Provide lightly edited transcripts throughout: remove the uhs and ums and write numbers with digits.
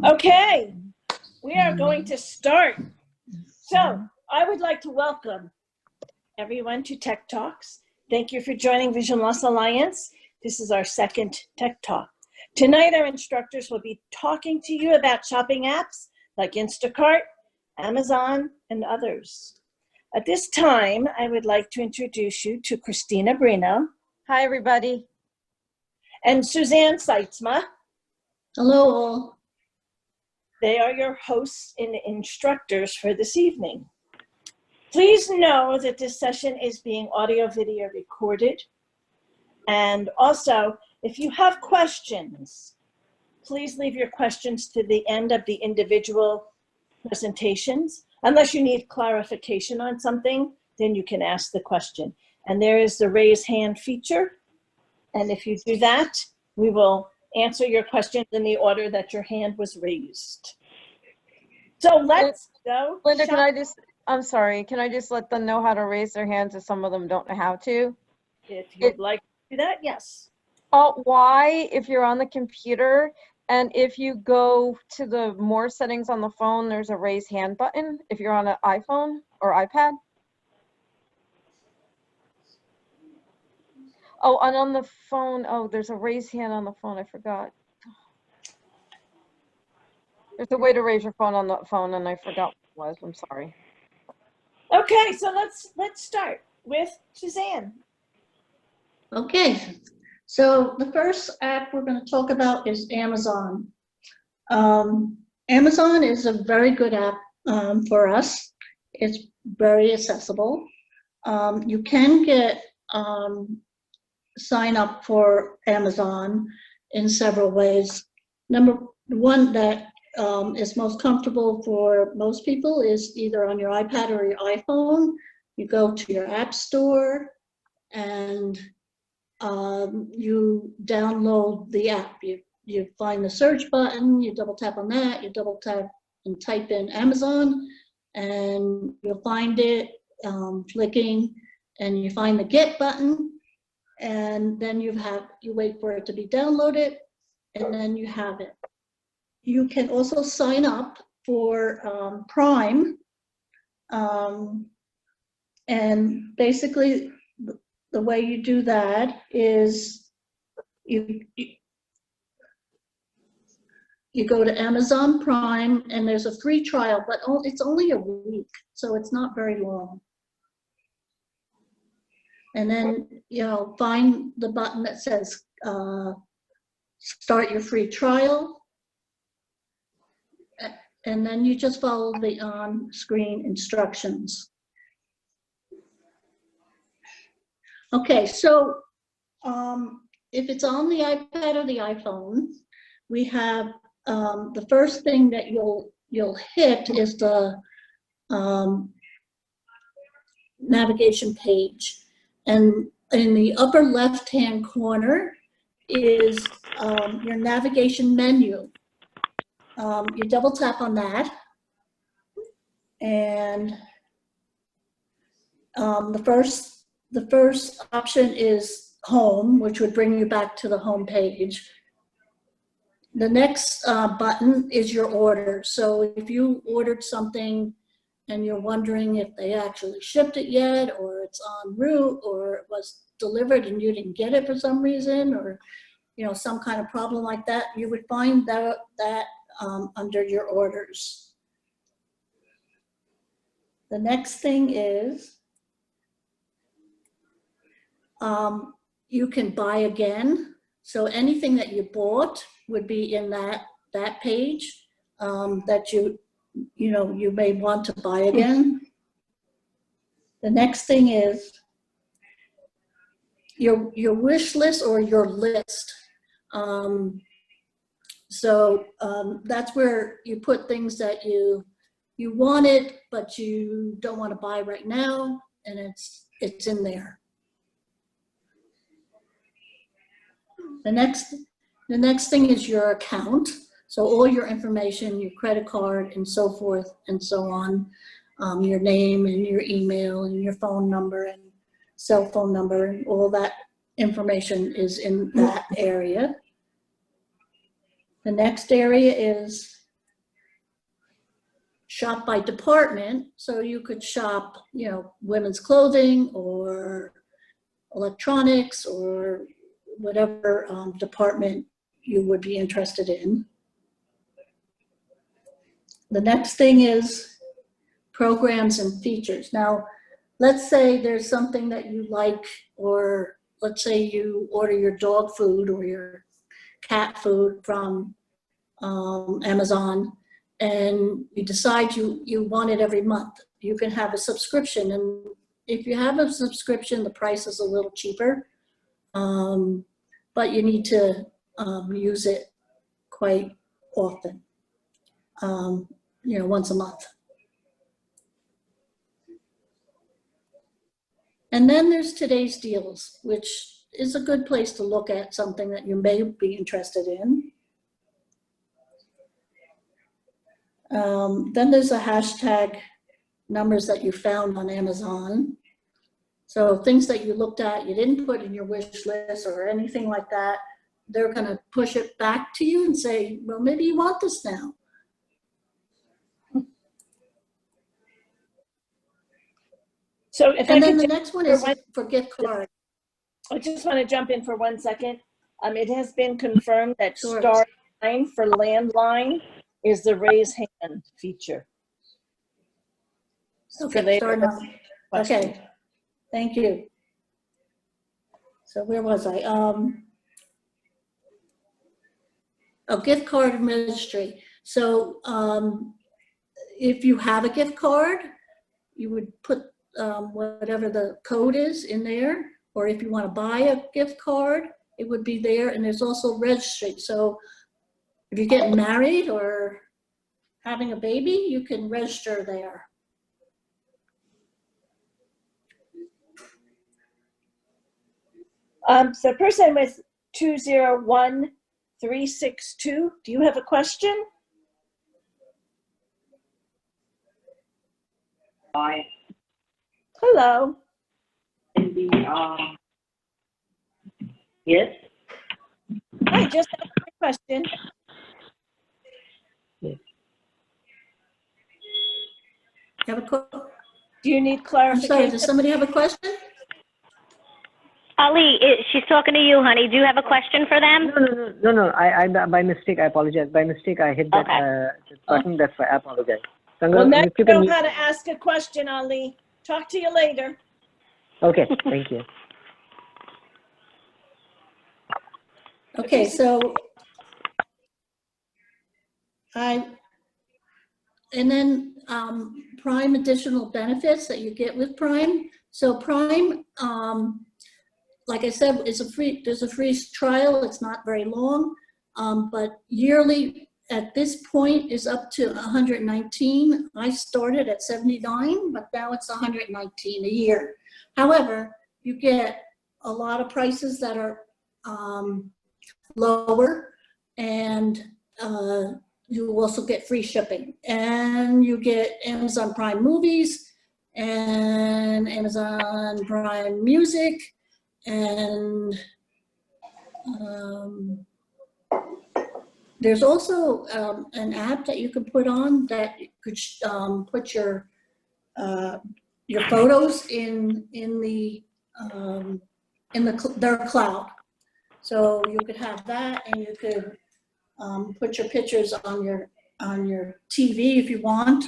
Okay, we are going to start. So I would like to welcome everyone to Tech Talks. Thank you for joining Vision Loss Alliance. This is our second Tech Talk. Tonight, our instructors will be talking to you about shopping apps like Instacart, Amazon, and others. At this time, I would like to introduce you to Christina Brino. Hi, everybody. And Suzanne Seitzma. Hello all. They are your hosts and instructors for this evening. Please know that this session is being audio-video recorded. And also, if you have questions, please leave your questions to the end of the individual presentations. Unless you need clarification on something, then you can ask the question. And there is the raise hand feature. And if you do that, we will answer your questions in the order that your hand was raised. So let's go. Linda, I'm sorry, can I just let them know how to raise their hands if some of them don't know how to? If you'd like to do that, yes. Alt-Y if you're on the computer, and if you go to the more settings on the phone, there's a raise hand button if you're on an iPhone or iPad. Oh, and on the phone, oh, there's a raise hand on the phone, I forgot. There's a way to raise your phone on the phone, and I forgot what it was. I'm sorry. Okay, so let's start with Suzanne. Okay, so the first app we're going to talk about is Amazon. Amazon is a very good app for us. It's very accessible. You can get sign up for Amazon in several ways. Number one that is most comfortable for most people is either on your iPad or your iPhone. You go to your app store and you download the app. You find the search button, you double tap on that, you double tap and type in Amazon, and you'll find it clicking, and you find the get button, and then you wait for it to be downloaded, and then you have it. You can also sign up for Prime, and basically the way you do that is you go to Amazon Prime, and there's a free trial, but it's only a week, so it's not very long. And then, find the button that says start your free trial. And then you just follow the on-screen instructions. Okay, so if it's on the iPad or the iPhone, we have the first thing that you'll hit is the navigation page. And in the upper left-hand corner is your navigation menu. You double tap on that, and the first option is home, which would bring you back to the home page. The next button is your order. So if you ordered something and you're wondering if they actually shipped it yet, or it's en route, or it was delivered and you didn't get it for some reason, or some kind of problem like that, you would find that under your orders. The next thing is you can buy again. So anything that you bought would be in that page that you may want to buy again. The next thing is your wish list or your list. So that's where you put things that you wanted, but you don't want to buy right now, and it's in there. The next thing is your account. So all your information, your credit card and so forth and so on, your name and your email and your phone number and cell phone number, and all that information is in that area. The next area is shop by department. So you could shop, you know, women's clothing or electronics or whatever department you would be interested in. The next thing is programs and features. Now, let's say there's something that you like, or let's say you order your dog food or your cat food from Amazon, and you decide you want it every month. You can have a subscription, and if you have a subscription, the price is a little cheaper, but you need to use it quite often, you know, once a month. And then there's today's deals, which is a good place to look at something that you may be interested in. Then there's a hashtag numbers that you found on Amazon. So things that you looked at, you didn't put in your wish list or anything like that, they're gonna push it back to you and say, well, maybe you want this now. So if And I then could the next one is for gift card. I just want to jump in for 1 second. It has been confirmed that Sure. star 9 for landline is the raise hand feature. For Okay, later star 9. questions. Okay, thank you. So where was I? Oh, gift card and registry. So if you have a gift card, you would put whatever the code is in there, or if you want to buy a gift card, it would be there. And there's also registry. So if you're getting married or having a baby, you can register there. So person with 201362, do you have a question? Hi. Hello. In the, yes? I just have a question. Yes. Have a Do you need I'm clarification? sorry, does somebody have a question? Ali, she's talking to you, honey. Do you have a question for them? No. I by mistake, I apologize. By mistake, I hit that button. That's why I apologize. So Well, now if you you know can. how to ask a question, Ali. Talk to you later. Okay, thank you. Okay, so and then Prime additional benefits that you get with Prime. So Prime, like I said, there's a free trial. It's not very long, but yearly at this point is up to 119. I started at 79, but now it's 119 a year. However, you get a lot of prices that are lower, and you also get free shipping, and you get Amazon Prime Movies and Amazon Prime Music, and there's also an app that you can put on that could put your photos in their cloud. So you could have that, and you could put your pictures on your TV if you want.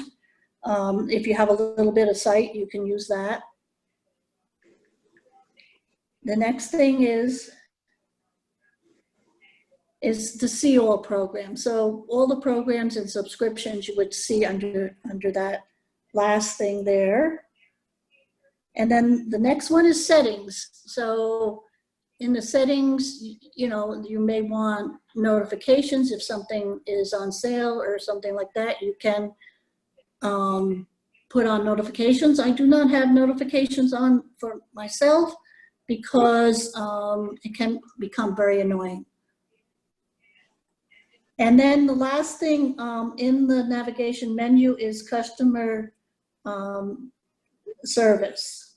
If you have a little bit of sight, you can use that. The next thing is the See All program. So all the programs and subscriptions you would see under that last thing there. And then the next one is settings. So in the settings, you know, you may want notifications if something is on sale or something like that. You can put on notifications. I do not have notifications on for myself because it can become very annoying. And then the last thing in the navigation menu is customer service.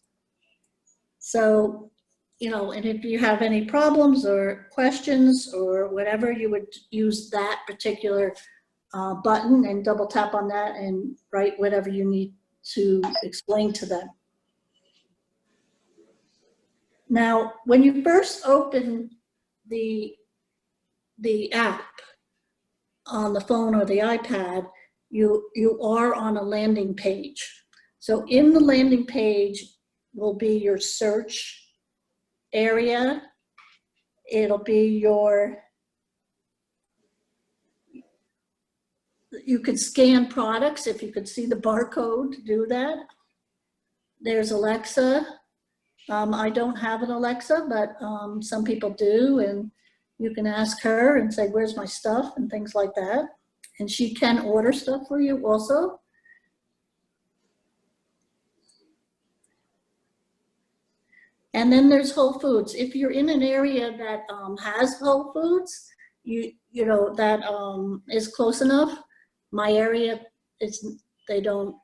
So, you know, and if you have any problems or questions or whatever, you would use that particular button and double tap on that and write whatever you need to explain to them. Now, when you first open the app on the phone or the iPad, you are on a landing page. So in the landing page will be your search area. It'll be you could scan products if you could see the barcode to do that. There's Alexa. I don't have an Alexa, but some people do, and you can ask her and say, where's my stuff, and things like that. And she can order stuff for you also. And then there's Whole Foods. If you're in an area that has Whole Foods, you know that is close enough. My area, they don't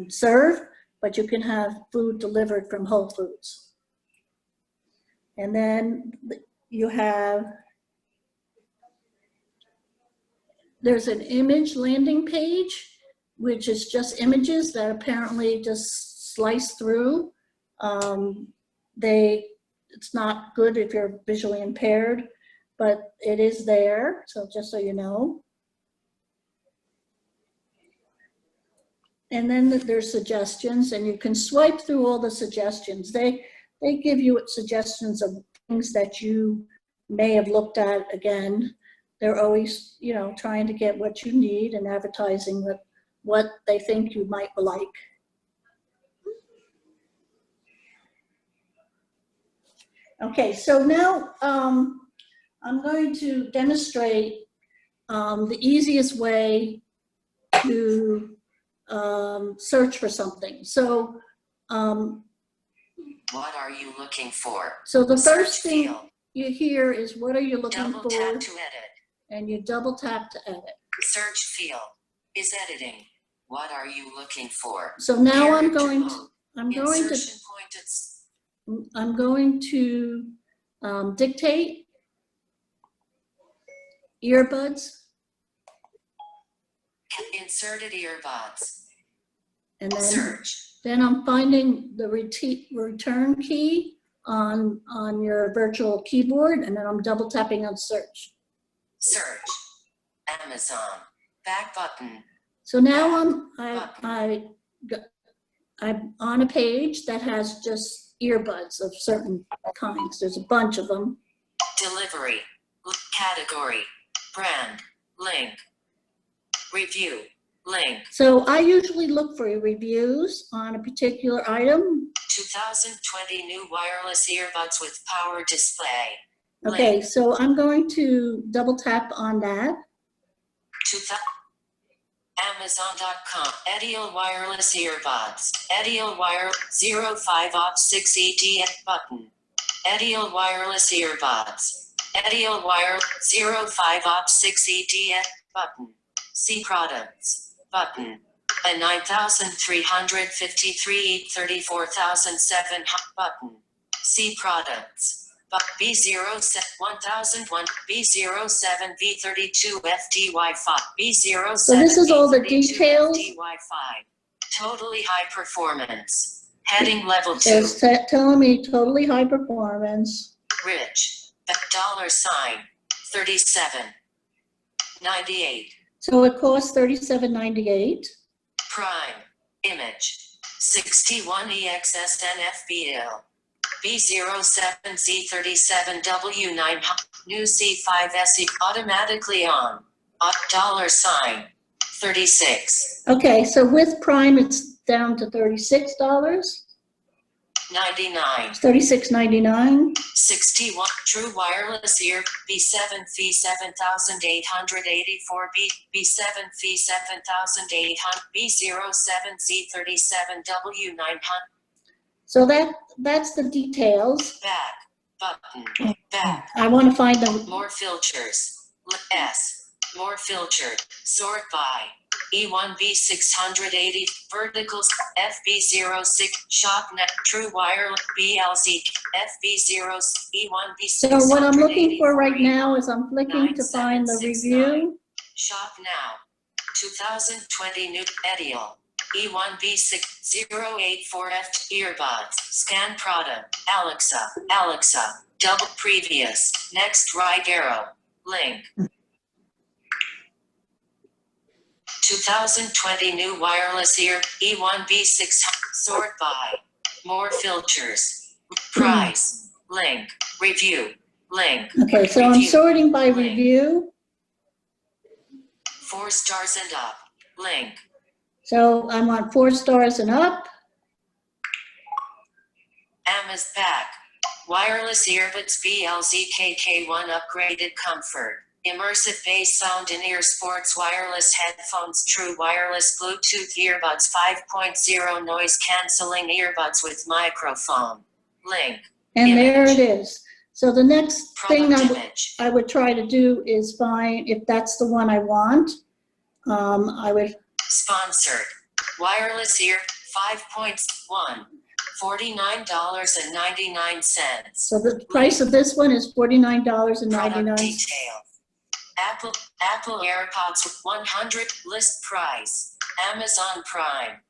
serve, but you can have food delivered from Whole Foods. And then there's an image landing page, which is just images that apparently just slice through. It's not good if you're visually impaired, but it is there, so just so you know. And then there's suggestions, and you can swipe through all the suggestions. They give you suggestions of things that you may have looked at again. They're always, trying to get what you need and advertising what they think you might like. Okay, so now I'm going to demonstrate the easiest way to search for something. So, what are you looking for? So the Search first thing field. you hear is, what are you looking Double for? tap to edit. And you double tap to edit. Search field is editing. What are you looking for? So now I'm Character going mode. to dictate earbuds. Inserted earbuds. And then, Search. then I'm finding the return key on your virtual keyboard, and then I'm double tapping on search. Search. Amazon. Back button. So now I'm on a page that has just earbuds of certain kinds. There's a bunch of them. Delivery. Category. Brand. Link. Review. Link. So I usually look for reviews on a particular item. 2020 new wireless earbuds with power display. Okay, Link. so I'm going to double tap on that. Amazon.com. Edial wireless earbuds. Edial wire 05 off 6 ED button. Edial wireless earbuds. Edial wire 05 off 6 ED button. See products button. A 9,353 34,007 button. See products. B0 1001 B07 V32 FD Wi-Fi B07. So this is all the details. FD Wi-Fi. Totally high performance. Heading level 2. It's telling me totally high performance. Rich. $37.98. So it costs $37.98. Prime. Image. 61 EXSN FBL. B07Z37W9 new C5SE automatically on. $36. Okay, so with Prime, it's down to $36. 99. It's $36.99. 61 true wireless ear B7 fee 7884 B7 fee 7800 B07 Z37W900. So that's the details. Back button. Back. I want to find them. More filters. S. More filtered. Sort by. E1B680 verticals FB06 ShopNet True Wireless BLZ FB0 E1B680. So what I'm looking for right now is I'm flicking to find the review. Shop now. 2020 new Edial. E1B6084F earbuds. Scan product. Alexa. Double previous. Next right arrow. Link. 2020 new wireless ear. E1B6. Sort by. More filters. Price. Link. Review. Link. Okay, so I'm Review. sorting by Link. review. 4 stars and up. Link. So I want 4 stars and up. Amaz back. Wireless earbuds BLZKK1 upgraded comfort. Immersive bass sound in-ear sports wireless headphones. True wireless Bluetooth earbuds 5.0 noise cancelling earbuds with microphone. Link. And Image. there it is. So the next thing Product image. I would try to do is find, if that's the one I want, I would, Sponsored. Wireless ear 5.1. $49.99. so the price of this one is Product $49.99. detail. Apple AirPods 100 list price. Amazon Prime.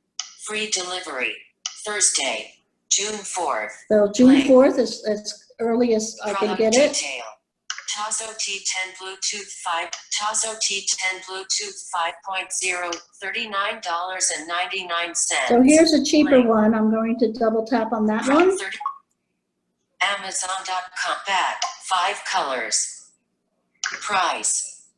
Free delivery. Thursday, June 4th. So June Link. 4th is as early as I can Product get it. detail. Tazo T10 Bluetooth 5. Tazo T10 Bluetooth 5.0. $39.99. So here's a cheaper Link. one. I'm going to double tap on that one. Amazon.com back. 5 colors. Price.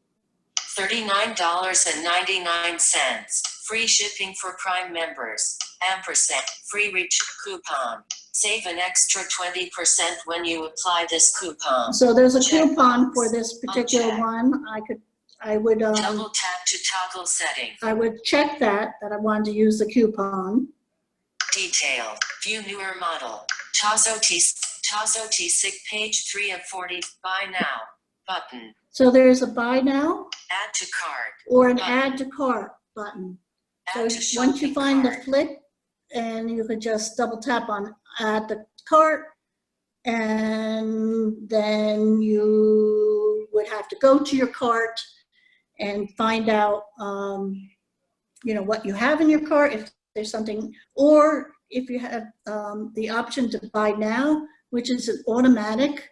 $39.99. Free shipping for Prime members. Ampersand. Free reach coupon. Save an extra 20% when you apply this coupon. So there's a Check coupon box. for this particular Uncheck. one. I would Double tap to toggle setting. I would check that I wanted to use the coupon. Detail. View newer model. Tazo T6 page 3 of 40. Buy now. Button. So there's a buy now Add to cart. or an Button. add to cart button. So Add to once you shopping find the cart. flick, and you could just double tap on add the cart, and then you would have to go to your cart and find out, what you have in your cart, if there's something, or if you have the option to buy now, which is an automatic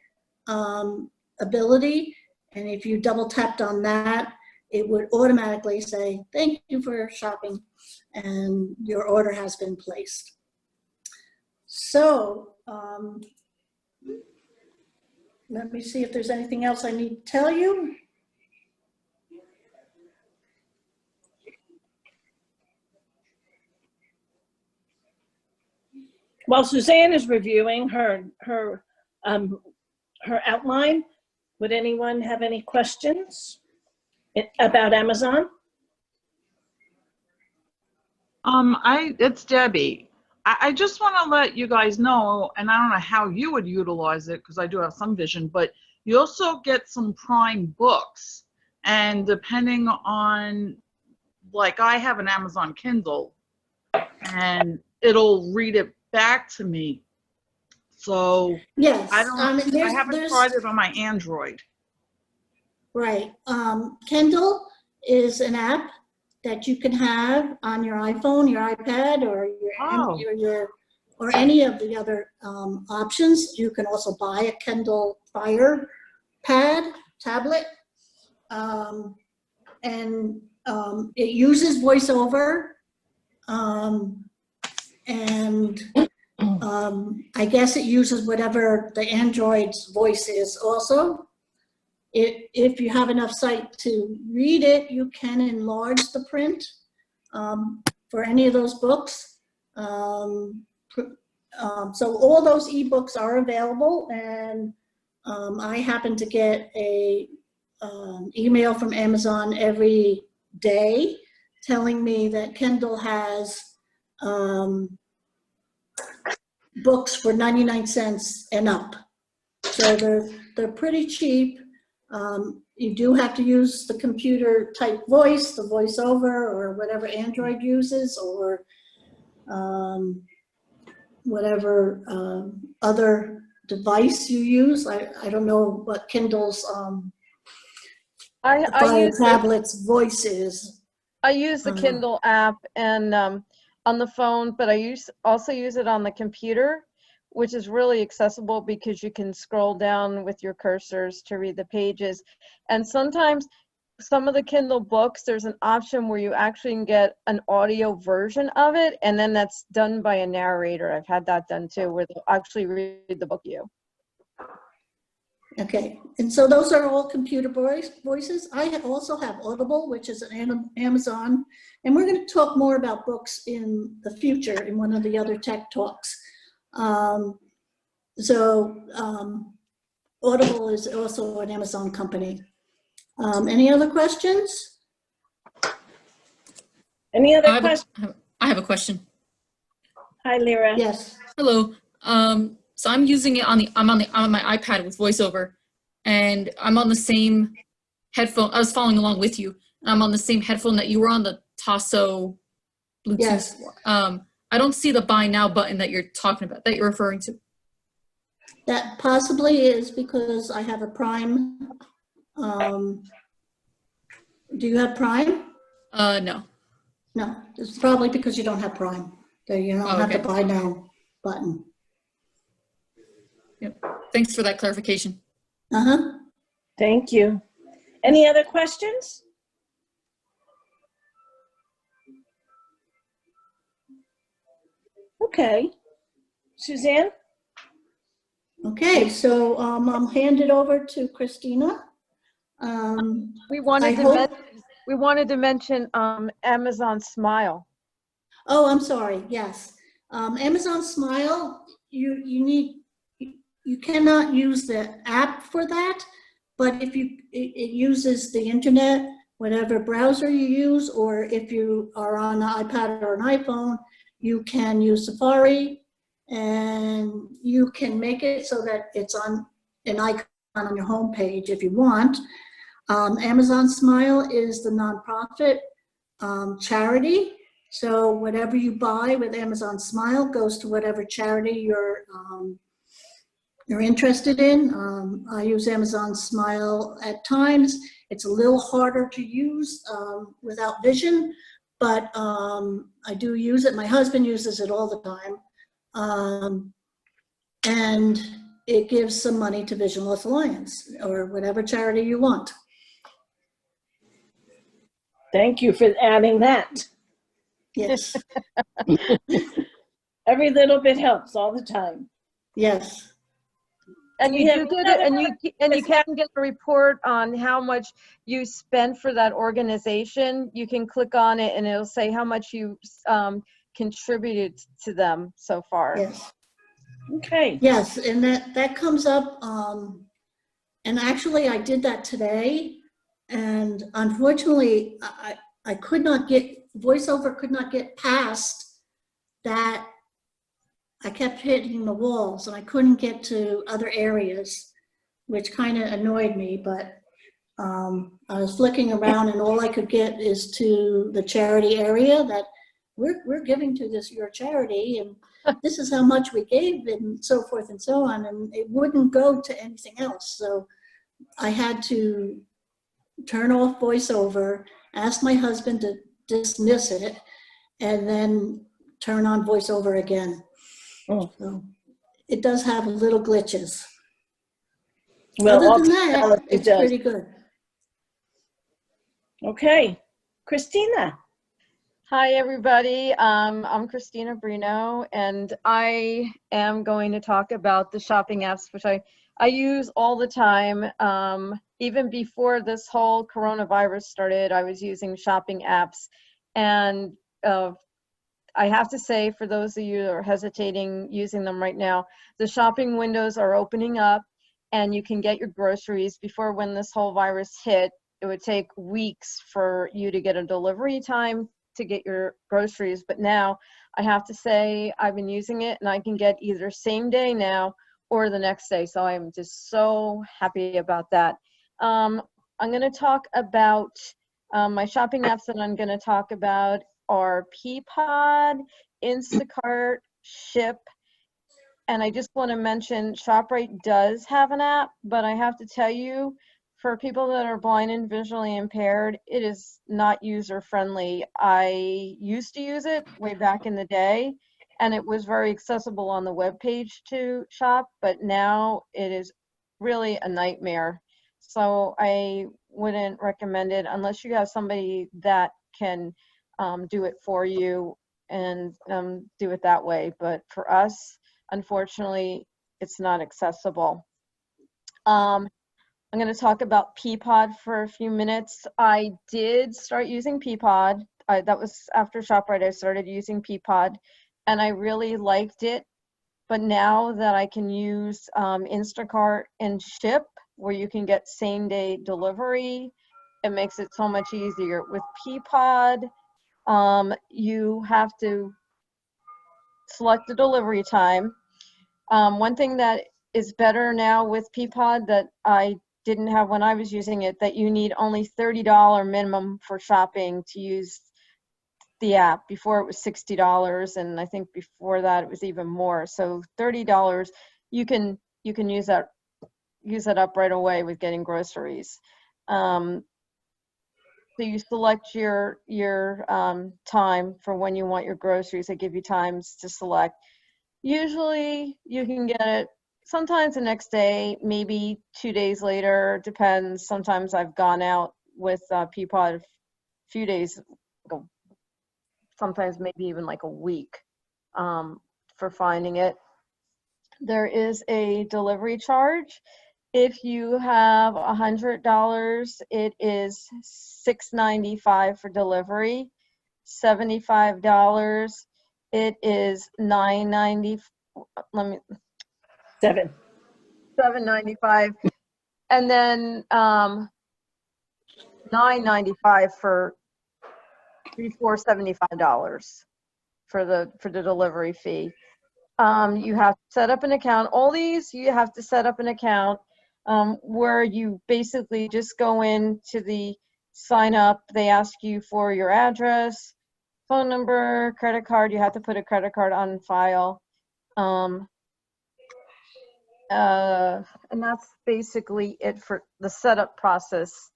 ability. And if you double tapped on that, it would automatically say, thank you for shopping, and your order has been placed. So let me see if there's anything else I need to tell you. While Suzanne is reviewing her outline, would anyone have any questions about Amazon? It's Debbie. I just want to let you guys know, and I don't know how you would utilize it because I do have some vision, but you also get some Prime books, and depending on, like, I have an Amazon Kindle, and it'll read it back to me. So Yes, I haven't tried it on my Android. Right. Kindle is an app that you can have on your iPhone, your iPad, or or any of the other options. You can also buy a Kindle Fire pad tablet, and it uses VoiceOver, and I guess it uses whatever the Android's voice is also. If you have enough sight to read it, you can enlarge the print for any of those books. So all those ebooks are available, and I happen to get a email from Amazon every day telling me that Kindle has books for 99 cents and up. So they're pretty cheap. You do have to use the computer type voice, the VoiceOver, or whatever Android uses, or whatever other device you use. I don't know what Kindle's I Fire use the, tablets, voices. I use the Uh-huh. Kindle app and on the phone, but I also use it on the computer, which is really accessible because you can scroll down with your cursors to read the pages. And sometimes some of the Kindle books, there's an option where you actually can get an audio version of it, and then that's done by a narrator. I've had that done too, where they'll actually read the book to you. Okay, and so those are all computer voices. I also have Audible, which is an Amazon, and we're going to talk more about books in the future in one of the other tech talks. Audible is also an Amazon company. Any other questions? Any other questions? I have a question. Hi, Lyra. Yes. Hello. So I'm using it I'm on my iPad with VoiceOver, and I'm on the same headphone. I was following along with you, and I'm on the same headphone that you were on, the Tasso Bluetooth. Yes. I don't see the buy now button that you're talking about, that you're referring to. That possibly is because I have a Prime. Do you have Prime? No. No, it's probably because you don't have Prime. That you don't have the buy now button. Yep. Thanks for that clarification. Uh-huh. Thank you. Any other questions? Okay. Suzanne? Okay, so I'll hand it over to Christina. We wanted to mention Amazon Smile. Oh, I'm sorry. Yes, Amazon Smile. You cannot use the app for that, but if it uses the internet, whatever browser you use, or if you are on an iPad or an iPhone, you can use Safari, and you can make it so that it's on an icon on your home page if you want. Amazon Smile is the nonprofit charity. So whatever you buy with Amazon Smile goes to whatever charity you're interested in. I use Amazon Smile at times. It's a little harder to use without vision, but I do use it. My husband uses it all the time. And it gives some money to Vision Loss Alliance or whatever charity you want. Thank you for adding that. Yes. Every little bit helps all the time. Yes. And you do get it, and you can get a report on how much you spent for that organization. You can click on it and it'll say how much you contributed to them so far. Yes. Okay. Yes, and that comes up, and actually I did that today, and unfortunately I could not get, VoiceOver could not get past that. I kept hitting the walls and I couldn't get to other areas, which kind of annoyed me, but I was flicking around and all I could get is to the charity area that we're giving to your charity, and this is how much we gave, and so forth and so on, and it wouldn't go to anything else. So I had to turn off VoiceOver, ask my husband to dismiss it, and then turn on VoiceOver again. Oh. So it does have little glitches. Well, other than that, it's pretty good. Okay. Christina. Hi, everybody. I'm Christina Brino, and I am going to talk about the shopping apps, which I use all the time. Even before this whole coronavirus started, I was using shopping apps. And I have to say, for those of you that are hesitating using them right now, the shopping windows are opening up and you can get your groceries. Before, when this whole virus hit, it would take weeks for you to get a delivery time to get your groceries. But now I have to say I've been using it and I can get either same day now or the next day. So I'm just so happy about that. I'm going to talk about my shopping apps that I'm going to talk about are Peapod, Instacart, Ship, and I just want to mention ShopRite does have an app, but I have to tell you, for people that are blind and visually impaired, it is not user friendly. I used to use it way back in the day, and it was very accessible on the web page to shop, but now it is really a nightmare. So I wouldn't recommend it unless you have somebody that can do it for you and do it that way. But for us, unfortunately, it's not accessible. I'm going to talk about Peapod for a few minutes. I did start using Peapod. That was after ShopRite. I started using Peapod, and I really liked it. But now that I can use Instacart and Ship, where you can get same-day delivery, it makes it so much easier. With Peapod, you have to select the delivery time. One thing that is better now with Peapod that I didn't have when I was using it, that you need only $30 minimum for shopping to use the app. Before it was $60, and I think before that it was even more. So $30, you can use that up right away with getting groceries. So you select your time for when you want your groceries. They give you times to select. Usually you can get it sometimes the next day, maybe 2 days later, depends. Sometimes I've gone out with Peapod a few days, sometimes maybe even like a week for finding it. There is a delivery charge. If you have $100, it is $6.95 for delivery. $75, it is $9.90. $7.95, and then $9.95 for $475 for the delivery fee. You have to set up an account. All these you have to set up an account where you basically just go in to the sign up. They ask you for your address, phone number, credit card. You have to put a credit card on file. And that's basically it for the setup process.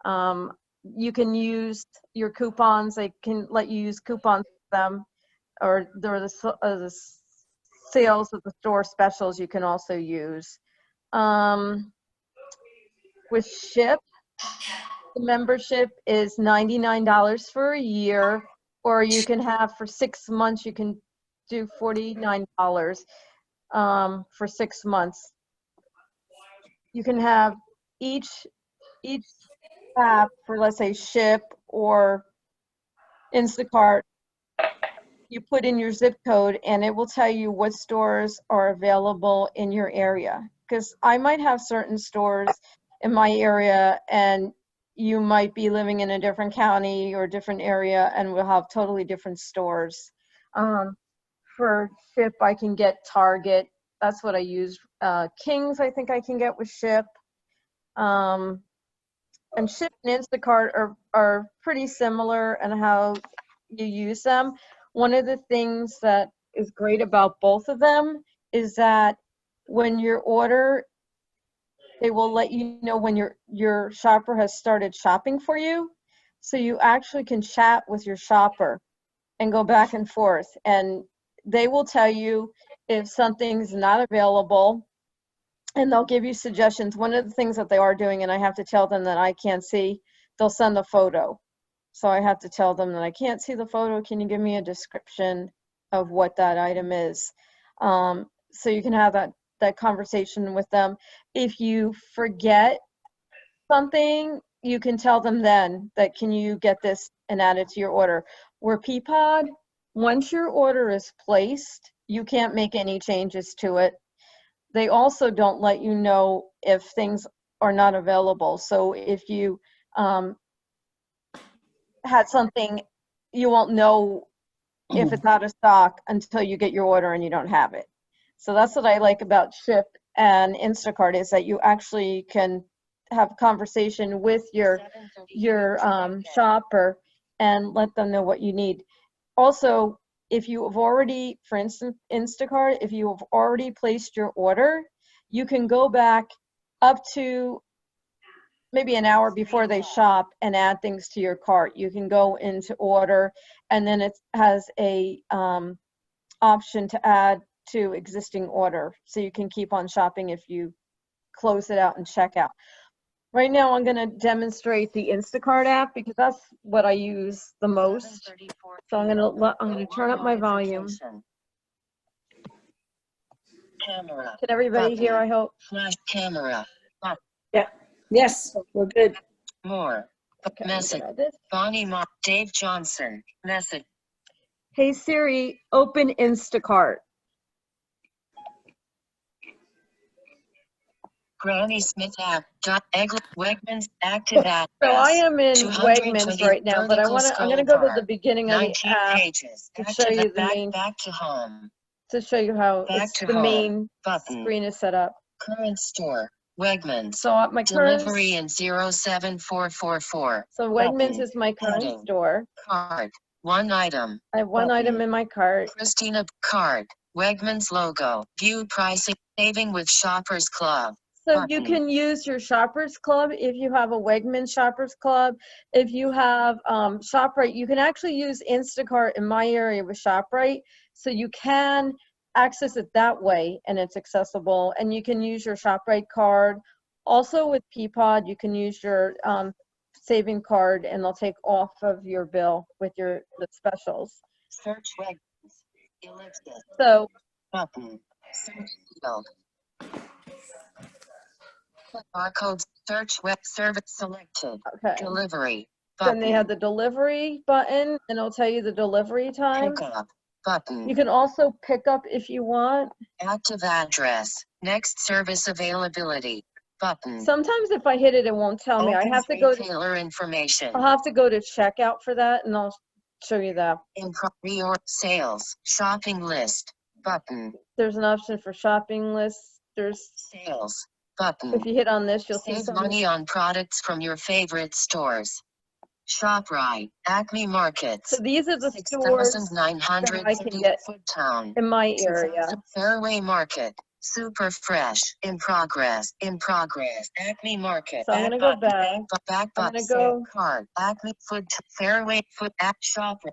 You can use your coupons. They can let you use coupons for them, or there are the sales of the store specials you can also use. With Ship, the membership is $99 for a year, or you can have for 6 months, you can do $49 for 6 months. You can have each app for, let's say, Ship or Instacart. You put in your zip code and it will tell you what stores are available in your area. Because I might have certain stores in my area and you might be living in a different county or different area and we'll have totally different stores. For Ship, I can get Target. That's what I use. King's, I think I can get with Ship. And Ship and Instacart are pretty similar in how you use them. One of the things that is great about both of them is that when you order, they will let you know when your shopper has started shopping for you. So you actually can chat with your shopper and go back and forth. And they will tell you if something's not available, and they'll give you suggestions. One of the things that they are doing, and I have to tell them that I can't see, they'll send a photo. So I have to tell them that I can't see the photo. Can you give me a description of what that item is? So you can have that conversation with them. If you forget something, you can tell them then that, can you get this and add it to your order. Where Peapod, once your order is placed, you can't make any changes to it. They also don't let you know if things are not available. So if you had something, you won't know if it's out of stock until you get your order and you don't have it. So that's what I like about Ship and Instacart, is that you actually can have a conversation with your shopper and let them know what you need. Also, if you have already, for instance, Instacart, if you have already placed your order, you can go back up to maybe an hour before they shop and add things to your cart. You can go into order, and then it has a option to add to existing order. So you can keep on shopping if you close it out and check out. Right now, I'm going to demonstrate the Instacart app because that's what I use the most. So I'm going to turn up my volume. Camera. Can everybody Button. hear, I hope? Flash camera. Yes, we're good. More. Okay, Message. this. Bonnie Mark. Dave Johnson. Message. Hey Siri, open Instacart. Granny Smith app. Wegmans active address. So I am in 220 Wegmans right now, but I'm going to go to the beginning of the 19 app pages. to show you the main, Back to home. to show you how Back it's to the home. main Button. screen is set up. Current store. Wegmans. So at my current, Delivery in 07444. so Wegmans Button. is my current Heading. store. Card. One item. I have one Button. item in my cart. Christina card. Wegmans logo. View pricing. Saving with Shoppers Club. So you Button. can use your Shoppers Club if you have a Wegmans Shoppers Club. If you have ShopRite, you can actually use Instacart in my area with ShopRite. So you can access it that way, and it's accessible. And you can use your ShopRite card. Also with Peapod, you can use your saving card, and they'll take off of your bill with the specials. Search Wegmans. Ellipsis. So Button. Search field. Barcode. Search web service selected. okay. Delivery. Button. Then they have the delivery button, and it'll tell you the delivery time. Pick up. Button. You can also pick up if you want. Active address. Next service availability. Button. Sometimes if I hit it, it won't tell me. I have to go to, retailer information. I'll have to go to checkout for that, and I'll show you that. Reorder sales. Shopping list. Button. There's an option for shopping lists. There's, Sales. Button. if you hit on this, you'll see Save some. money on products from your favorite stores. ShopRite. Acme Markets. So these are the stores that I can get Foodtown. in my area. Fairway Market. Super Fresh. In progress. In progress. Acme Market. So I'm gonna go back. Back I'm button. gonna go. Card. Acme Food. Fairway Food App Shopper.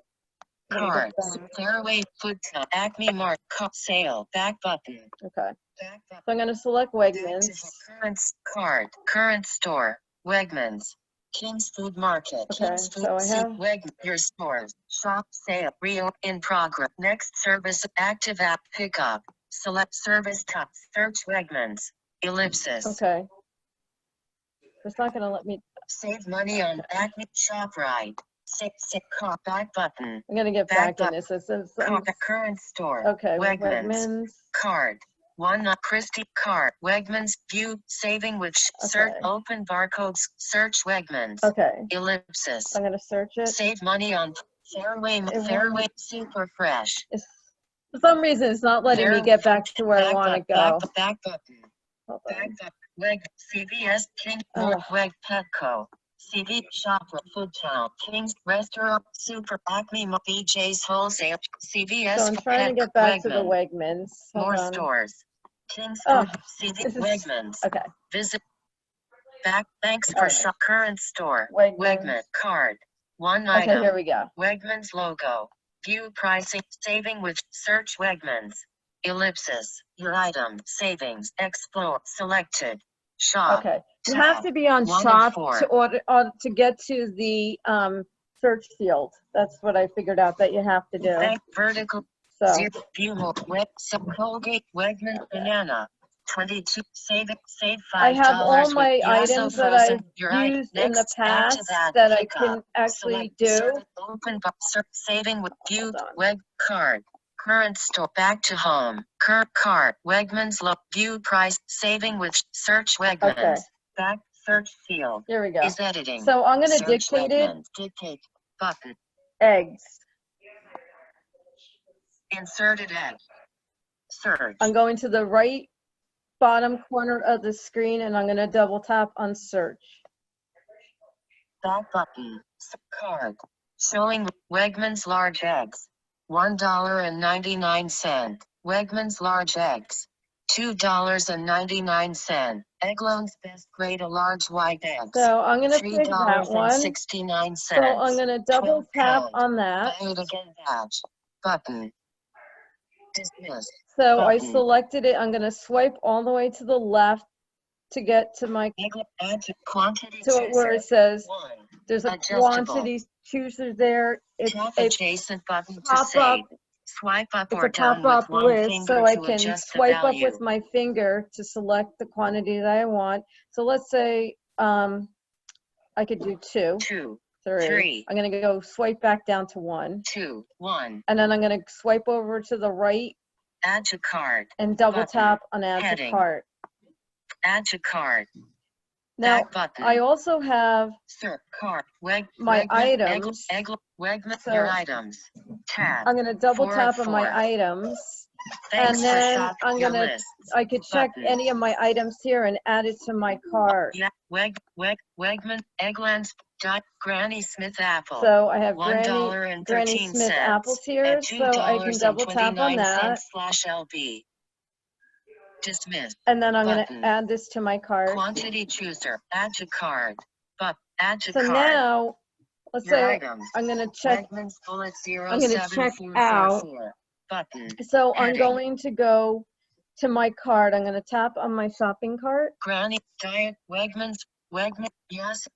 I'm gonna Card. go back. Fairway Foodtown. Acme Market. Sale. Back button. Okay. Back button. So I'm gonna select Wegmans. Current card. Current store. Wegmans. King's Food Market. Okay, King's Food so I have. Wegmans. Your stores. Shop sale. Real in progress. Next service. Active app pickup. Select service type. Search Wegmans. Ellipsis. Okay. It's not gonna let me. Save money on Acme ShopRite. Card. Back button. I'm gonna get Back back in this. It says. Current store. Okay. Wegmans. Wegmans. Card. One Christie card. Wegmans. View. Saving with search. Okay. Open barcodes. Search Wegmans. Okay. Ellipsis. I'm gonna search it. Save money on Fairway. It Fairway Super Fresh. It's, for some reason, it's not letting me get back to where I want to go. Back button. Hold Back on. button. Weg. CVS. King. Oh. Weg. Petco. CV Shopper. Foodtown. King's Restaurant. Super Acme. BJ's Wholesale. CVS. So I'm trying to get back to the Wegman. Wegmans. Hold More on. stores. King's Oh, Food. CV this is- Wegmans. Okay. Visit. Back. Thanks for Alright. shop. Current store. Wegmans. Wegman. Card. One Okay, item. here we go. Wegmans logo. View pricing. Saving with search Wegmans. Ellipsis. Your item. Savings. Explore. Selected. Shop. Okay. You have to be on One of shop four. to order to get to the search field. That's what I figured out that you have to do. Bank vertical. So Zero. View more. Web. Colgate. Wegman. Banana. 22. Save $5. I have all my with items that frozen. I've Your item. used in the Next, add to past that I pickup. can actually Select do. service. Open box. Saving with view. Hold on. Web card. Current store. Back to home. Current card. Wegmans look. View price. Saving with search Wegmans. Okay. Back search field. Here we go. Is editing. So I'm going to Search dictate it. Wegmans. Dictate. Button. Eggs. Inserted egg. Search. I'm going to the right bottom corner of the screen, and I'm going to double tap on search. Back button. Card. Showing Wegmans large eggs. $1.99. Wegmans large eggs. $2.99. Eggland's best grade, a large white eggs. So I'm gonna pick that one. $3.69. So I'm gonna double tap on that. Buy it again badge. Button. Dismiss. So I Button. selected it. I'm gonna swipe all the way to the left to get to my, Add to quantity to it where chooser. it says, 1. there's a Adjustable. quantity chooser there. Tap It's adjacent button to pop save. up. Swipe up It's or a down with pop-up one list, finger so I to can adjust the swipe up value. with my finger to select the quantity that I want. So let's say I could do 2, 2, 3. 3. I'm gonna go swipe back down to 1, 2, 1. and then I'm gonna swipe over to the right Add to cart. and double Button. tap on add to Heading. cart. Add to cart. Now Back button. I also have Sir, cart. my Wegman, items. Wegman, So your items. Tab. I'm gonna double 4 tap of on my 4. items, Thanks and for then shopping I'm your gonna lists. I could check Button. any of my items here and add it to my cart. Yeah, Wegman, Egglands, Granny Smith apple. So I have Granny $1.13 Smith apples here, at so I can double tap on that, $2.29/LB. Dismiss. and then I'm gonna Button. add this to my cart. Quantity chooser. Add to cart. Add to So cart. now, let's Your say items. I'm gonna check. Wegmans bullet I'm gonna check out. 07444. Button. So I'm Heading. going to go to my cart. I'm gonna tap on my shopping cart. Granny Diet Wegman. Yes.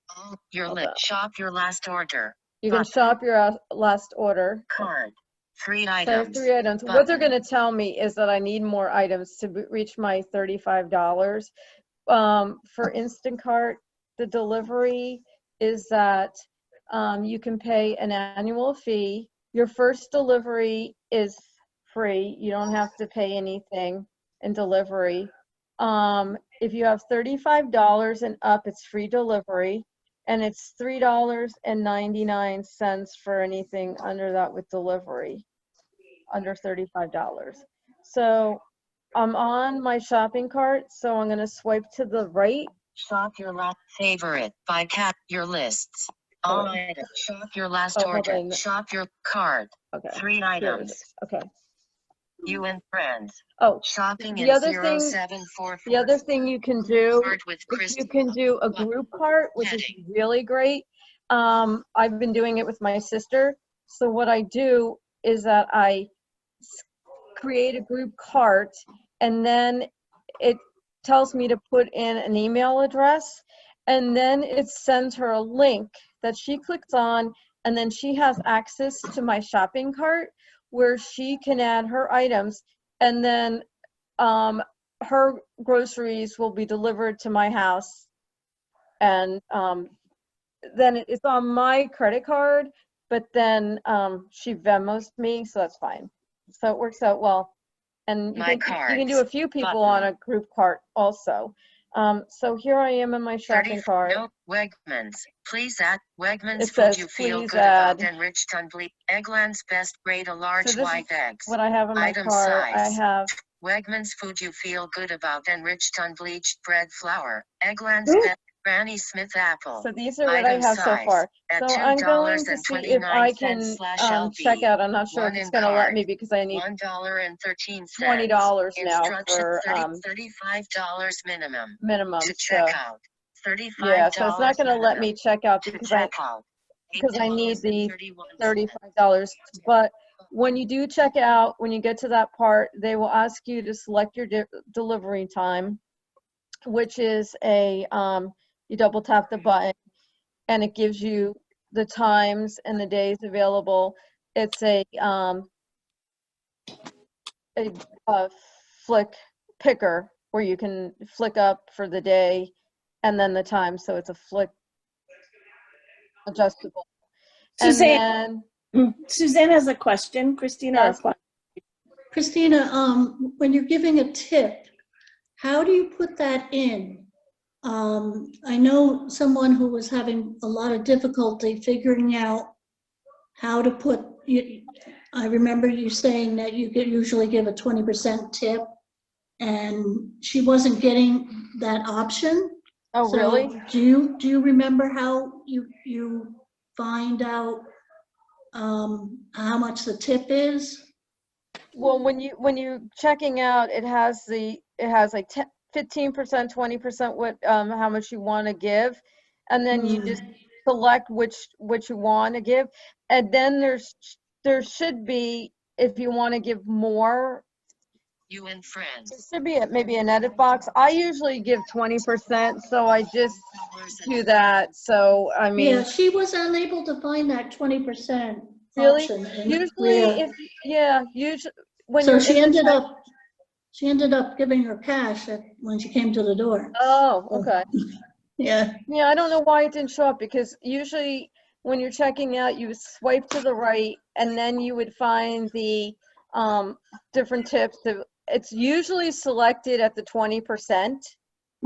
Your Hold list. up. Shop your last order. You can Button. shop your last order. Card. 3 So I have items. 3 items. What they're Button. gonna tell me is that I need more items to reach my $35. For Instacart, the delivery is that you can pay an annual fee. Your first delivery is free. You don't have to pay anything in delivery. If you have $35 and up, it's free delivery. And it's $3.99 for anything under that with delivery, under $35. So I'm on my shopping cart, so I'm gonna swipe to the right. Shop your last favorite by cap your lists. All Okay. items. Shop your last Oh, hold order. on. Shop your card. Okay. 3 Here it items. is. Okay. You and friends. Oh, Shopping the in other thing, 0744. the other thing you can do Card with is Chris. you can do a group cart, which is Heading. really great. I've been doing it with my sister. So what I do is that I create a group cart, and then it tells me to put in an email address, and then it sends her a link that she clicks on, and then she has access to my shopping cart where she can add her items, and then her groceries will be delivered to my house, and then it's on my credit card, but then she Venmos me, so that's fine. So it works out well. And you can do a few people on a group cart also. So here I am in my shopping cart. No, Wegmans. Please add Wegmans It food says, you feel please good about, add. enriched on bleak. Eggland's best grade, a large So this white is eggs. what I have in my Item cart. I size. have, Wegmans food you feel good about, enriched on bleached bread flour. Eggland's Ooh. best Granny Smith apple. so these are what I Item have so size. far. At So I'm going to see if I can $2.29/LB. check out. I'm not sure if One it's in going to let cart. me because I need $1.13. $20 now Instruction for $35 minimum. minimum. To check So out. $35 yeah, so it's not going to let minimum. me check out To because check out. I need the $8.31. $35. But when you do check out, when you get to that part, they will ask you to select your delivery time, which is you double tap the button and it gives you the times and the days available. It's a flick picker where you can flick up for the day and then the time. So it's a flick adjustable. Suzanne, Suzanne has a question. Christina, Yes. Christina, when you're giving a tip, how do you put that in? I know someone who was having a lot of difficulty figuring out how to put, I remember you saying that you could usually give a 20% tip, and she wasn't getting that option. Oh, So really? do you remember how you find out how much the tip is? Well, when you're checking out, it has like 15%, 20%, what, how much you want to give. And then you just select which you want to give. And then there should be, if you want to give more, You and there friends. should be maybe an edit box. I usually give 20%, so I just do that. So, I mean. Yeah, she was unable to find that 20% Really? option. and Usually, usually when So you're she in the ended up giving her cash when she came to the door. Oh, okay. Yeah. Yeah, I don't know why it didn't show up, because usually when you're checking out, you swipe to the right and then you would find the different tips. It's usually selected at the 20%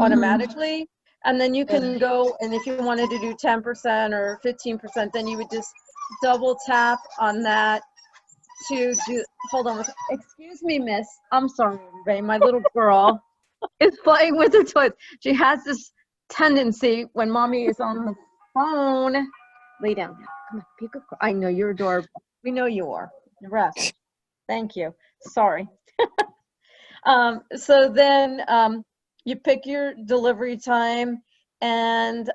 automatically. And then you can go, and if you wanted to do 10% or 15%, then you would just double tap on that to do. Hold on. Excuse me, miss. I'm sorry, everybody. My little girl is playing with her toys. She has this tendency when mommy is on the phone. Lay down now. Come on, be a good girl. I know you're adorable. We know you are. Rest. Thank you. Sorry. So then you pick your delivery time, and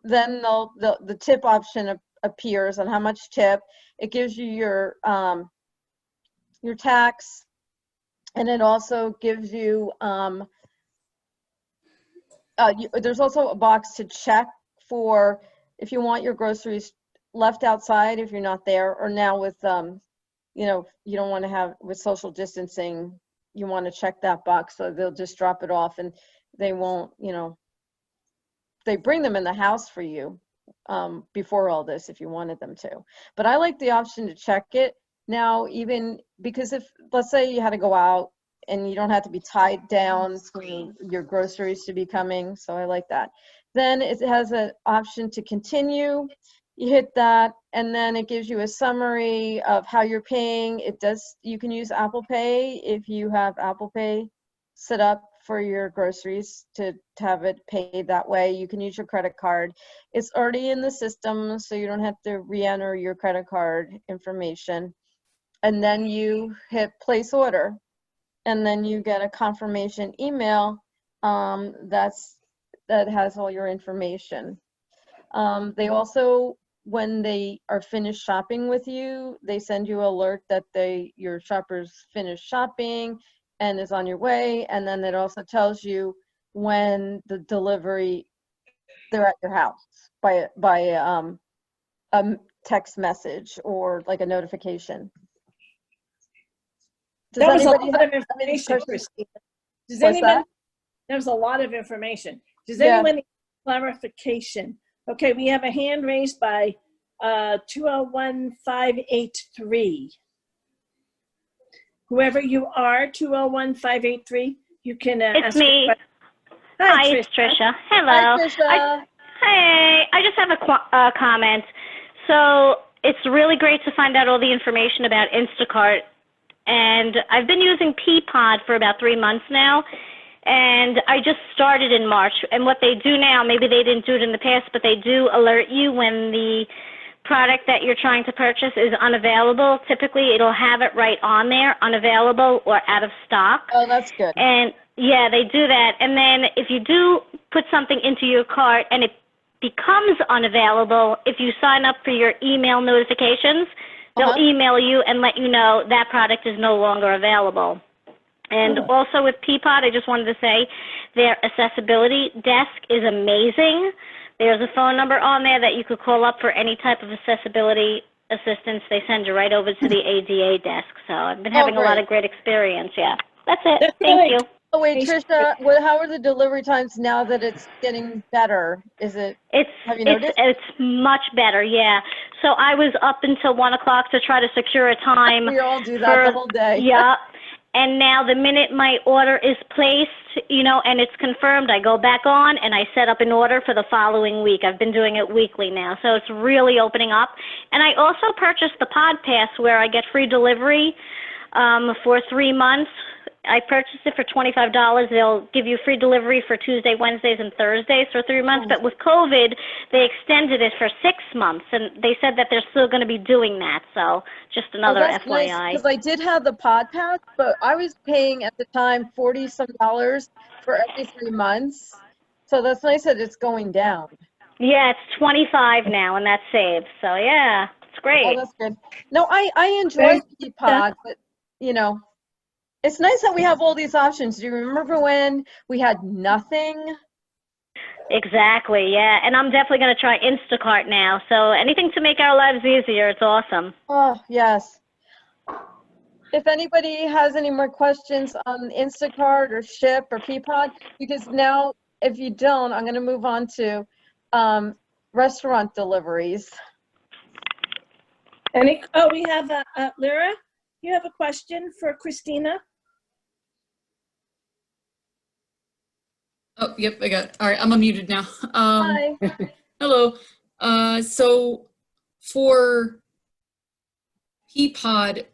then the tip option appears on how much tip. It gives you your tax, and it also gives you, there's also a box to check for if you want your groceries left outside if you're not there, or now with, you don't want to have, with social distancing, you want to check that box, so they'll just drop it off and they won't, they bring them in the house for you before all this if you wanted them to. But I like the option to check it now, even because if, let's say you had to go out and you don't have to be tied down for your groceries to be coming, so I like that. Then it has an option to continue. You hit that, and then it gives you a summary of how you're paying. You can use Apple Pay if you have Apple Pay set up for your groceries to have it paid that way. You can use your credit card. It's already in the system, so you don't have to re-enter your credit card information. And then you hit place order, and then you get a confirmation email that has all your information. They also, when they are finished shopping with you, they send you an alert that your shopper's finished shopping and is on your way. And then it also tells you when the delivery, they're at your house by a text message or like a notification. That was a lot of information, Christina. Does anyone? That was a lot of information. Does anyone need clarification? Okay, we have a hand raised by 201583. Whoever you are, 201583, you can It's ask me. Hi, it's Trisha. Hello. Hi, Trisha. Hey, I just have a comment. So it's really great to find out all the information about Instacart. And I've been using Peapod for about 3 months now. And I just started in March. And what they do now, maybe they didn't do it in the past, but they do alert you when the product that you're trying to purchase is unavailable. Typically, it'll have it right on there, unavailable or out of stock. Oh, that's good. And yeah, they do that. And then if you do put something into your cart and it becomes unavailable, if you sign up for your email notifications, they'll email you and let you know that product is no longer available. And also with Peapod, I just wanted to say their accessibility desk is amazing. There's a phone number on there that you could call up for any type of accessibility assistance. They send you right over to the ADA desk. So I've been having a lot of great experience. Yeah, that's it. Thank you. Oh, wait, Trisha, how are the delivery times now that it's getting better? Have you noticed? It's much better, yeah. So I was up until 1 o'clock to try to secure a time. We all do that the whole day. Yeah. And now the minute my order is placed, and it's confirmed, I go back on and I set up an order for the following week. I've been doing it weekly now, so it's really opening up. And I also purchased the Pod Pass where I get free delivery for 3 months. I purchased it for $25. They'll give you free delivery for Tuesday, Wednesdays, and Thursdays for 3 months. But with COVID, they extended it for 6 months, and they said that they're still going to be doing that. So just another FYI. Because I did have the pod pass, but I was paying at the time $40-some for every 3 months. So that's nice that it's going down. Yeah, it's 25 now, and that's saved. So yeah, it's great. Oh, that's good. No, I enjoy Peapod, but you know, it's nice that we have all these options. Do you remember when we had nothing? Exactly, yeah. And I'm definitely going to try Instacart now. So anything to make our lives easier, it's awesome. Oh, yes. If anybody has any more questions on Instacart or Ship or Peapod, because now if you don't, I'm going to move on to restaurant deliveries. We have Lyra, you have a question for Christina? Oh, yep, I got it. All right, I'm unmuted now. Hi. Hello. So for Peapod,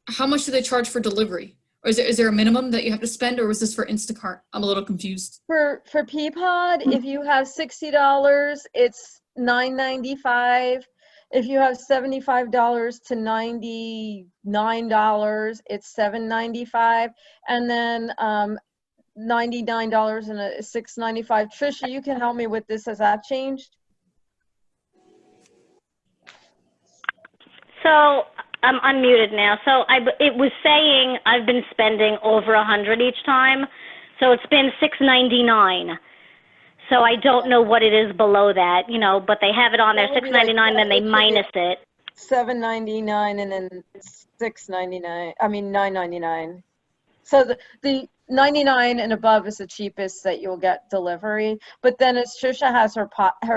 how much do they charge for delivery? Or is there a minimum that you have to spend, or was this for Instacart? I'm a little confused. For Peapod, if you have $60, it's $9.95. If you have $75 to $99, it's $7.95. And then $99 and $6.95. Trisha, you can help me with this. Has that changed? So I'm unmuted now. So it was saying I've been spending over $100 each time. So it's been $6.99. So I don't know what it is below that, but they have it on there, $6.99, then they minus it. $7.99 and then $6.99. I mean $9.99. So the 99 and above is the cheapest that you'll get delivery. But then as Trisha has her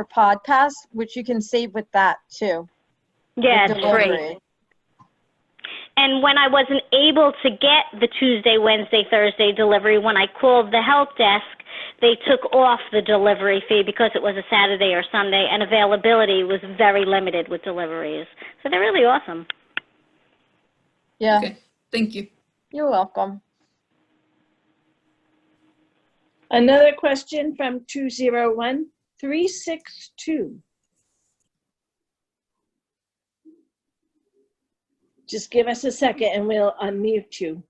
pod pass, which you can save with that too. Yeah, it's free. And when I wasn't able to get the Tuesday, Wednesday, Thursday delivery, when I called the help desk, they took off the delivery fee because it was a Saturday or Sunday, and availability was very limited with deliveries. So they're really awesome. Yeah. Okay, thank you. You're welcome. Another question from 201-362. Just give us a second and we'll unmute you.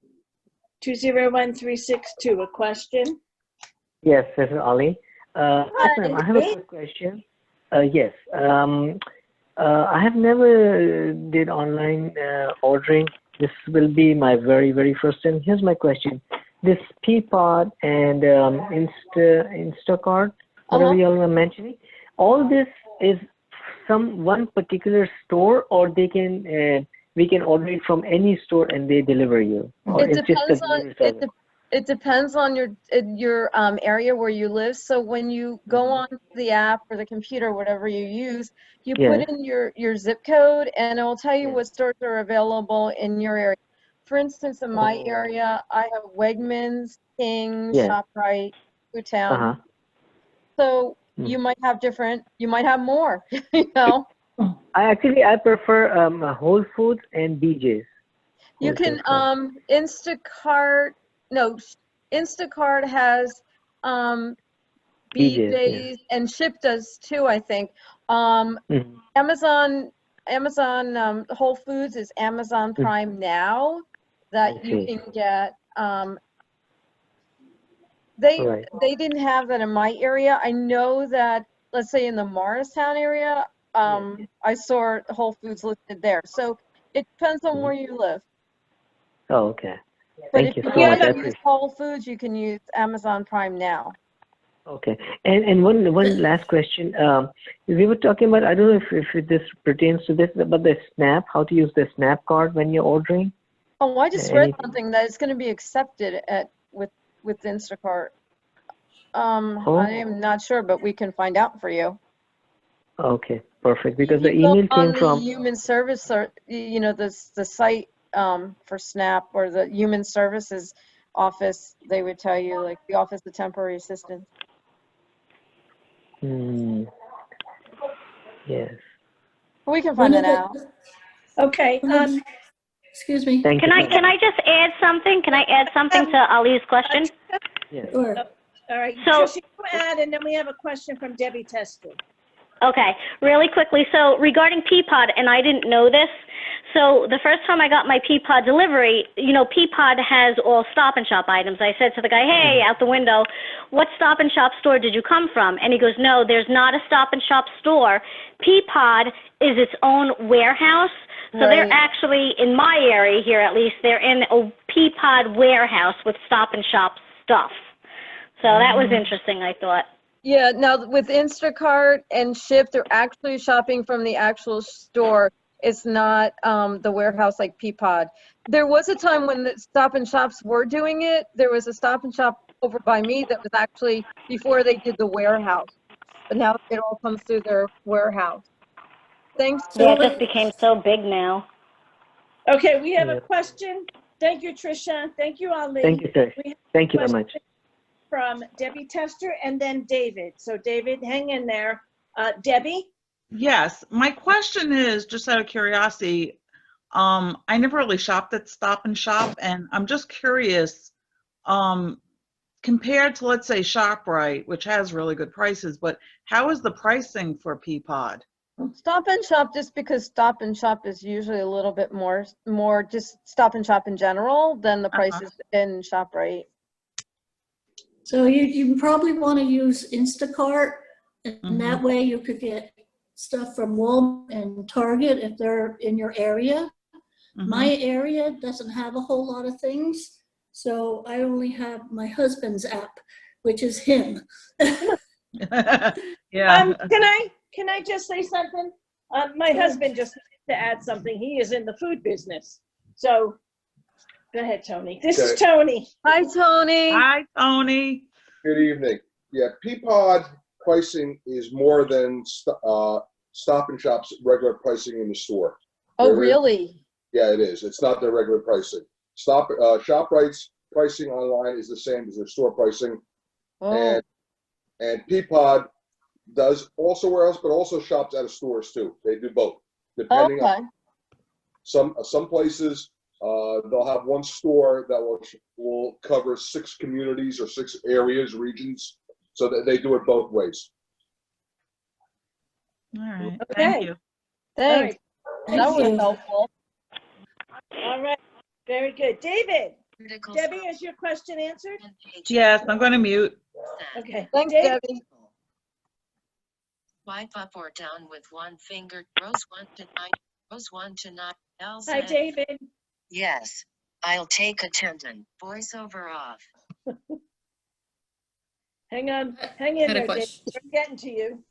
201-362, a question? Yes, this is Ali. Hi, I have a quick question. Yes. I have never did online ordering. This will be my very, very first. And here's my question. This Peapod and Instacart, whatever you all were mentioning, all this is one particular store, or they can we can order it from any store and they deliver you? Or It depends on your area where you live. So when you go on the app or the computer, whatever you use, you put in your zip code and it will tell you what stores are available in your area. For instance, in my area, I have Wegmans, King's, ShopRite, Foodtown. So you might have you might have more, I prefer Whole Foods and BJ's. You can Instacart has BJ's and Ship does too, I think. Amazon Whole Foods is Amazon Prime Now that you can get. They didn't have that in my area. I know that, let's say in the Morristown area, I saw Whole Foods listed there. So it depends on where you live. Oh, okay. But Thank you so much. If you use Whole Foods, you can use Amazon Prime Now. Okay. And one last question. We were talking about, I don't know if this pertains to this, but the Snap, how to use the Snap card when you're ordering. Oh, I just read something that it's going to be accepted with Instacart. I am not sure, but we can find out for you. Okay, perfect. Because the email came from Human Service, or the site for Snap or the Human Services office. They would tell you, like the Office of Temporary Assistance. Yes. We can find that out. Okay. Excuse me. Thank you. Can I just add something? Can I add something to Ali's question? Yes. Sure. All right, So- Tricia, you add, and then we have a question from Debbie Tester. Okay, really quickly. So regarding Peapod, and I didn't know this. So the first time I got my Peapod delivery, Peapod has all Stop and Shop items. I said to the guy, hey, out the window, what Stop and Shop store did you come from? And he goes, no, there's not a Stop and Shop store. Peapod is its own warehouse. So they're Right. actually, in my area here at least, they're in a Peapod warehouse with Stop and Shop stuff. So that was interesting, I thought. Yeah, now with Instacart and Ship, they're actually shopping from the actual store. It's not the warehouse like Peapod. There was a time when the Stop and Shops were doing it. There was a Stop and Shop over by me that was actually before they did the warehouse. But now it all comes through their warehouse. Thanks. Yeah, it just became so big now. Okay, we have Yeah. a question. Thank you, Tricia. Thank you, Ali. Thank you, sir. We have Thank you very a much. question from Debbie Tester and then David. So David, hang in there. Debbie? Yes, my question is, just out of curiosity, I never really shopped at Stop and Shop, and I'm just curious, compared to, let's say, ShopRite, which has really good prices, but how is the pricing for Peapod? Stop and Shop, just because Stop and Shop is usually a little bit more just Stop and Shop in general than the prices in ShopRite. So you probably want to use Instacart, and that way you could get stuff from Walmart and Target if they're in your area. My area doesn't have a whole lot of things, so I only have my husband's app, which is him. Yeah. Can I just say something? My husband just needs to add something. He is in the food business. So go ahead, Tony. This is Tony. Hi, Tony. Hi, Tony. Good evening. Yeah, Peapod pricing is more than Stop and Shop's regular pricing in the store. Oh, There is- really? Yeah, it is. It's not their regular pricing. ShopRite's pricing online is the same as their store pricing, Oh, and Peapod does also warehouse, but also shops out of stores too. They do both, depending okay. on some places. They'll have one store that will cover 6 communities or 6 areas, regions, so that they do it both ways. All right. Okay. Thank you. Thanks. Thank That was you. helpful. All right. Very good. David, Debbie, is your question answered? Yes, I'm going to mute. Okay. Thanks, David, Debbie. Swipe up or down with one finger. Rows 1 to 9. Rows 1 to 9. Elsa. hi, David. Yes. I'll take attendant. Voiceover off. Hang on. Hang in Had a there, David. question. We're getting to you.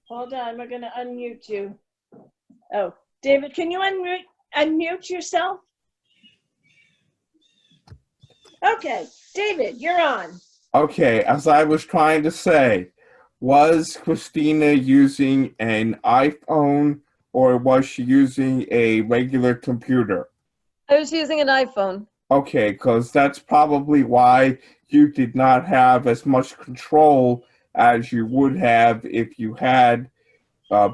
Hold on. We're going to unmute you. Oh, David, can you unmute yourself? Okay. David, you're on. Okay, as I was trying to say, was Christina using an iPhone or was she using a regular computer? I was using an iPhone. Okay, because that's probably why you did not have as much control as you would have if you had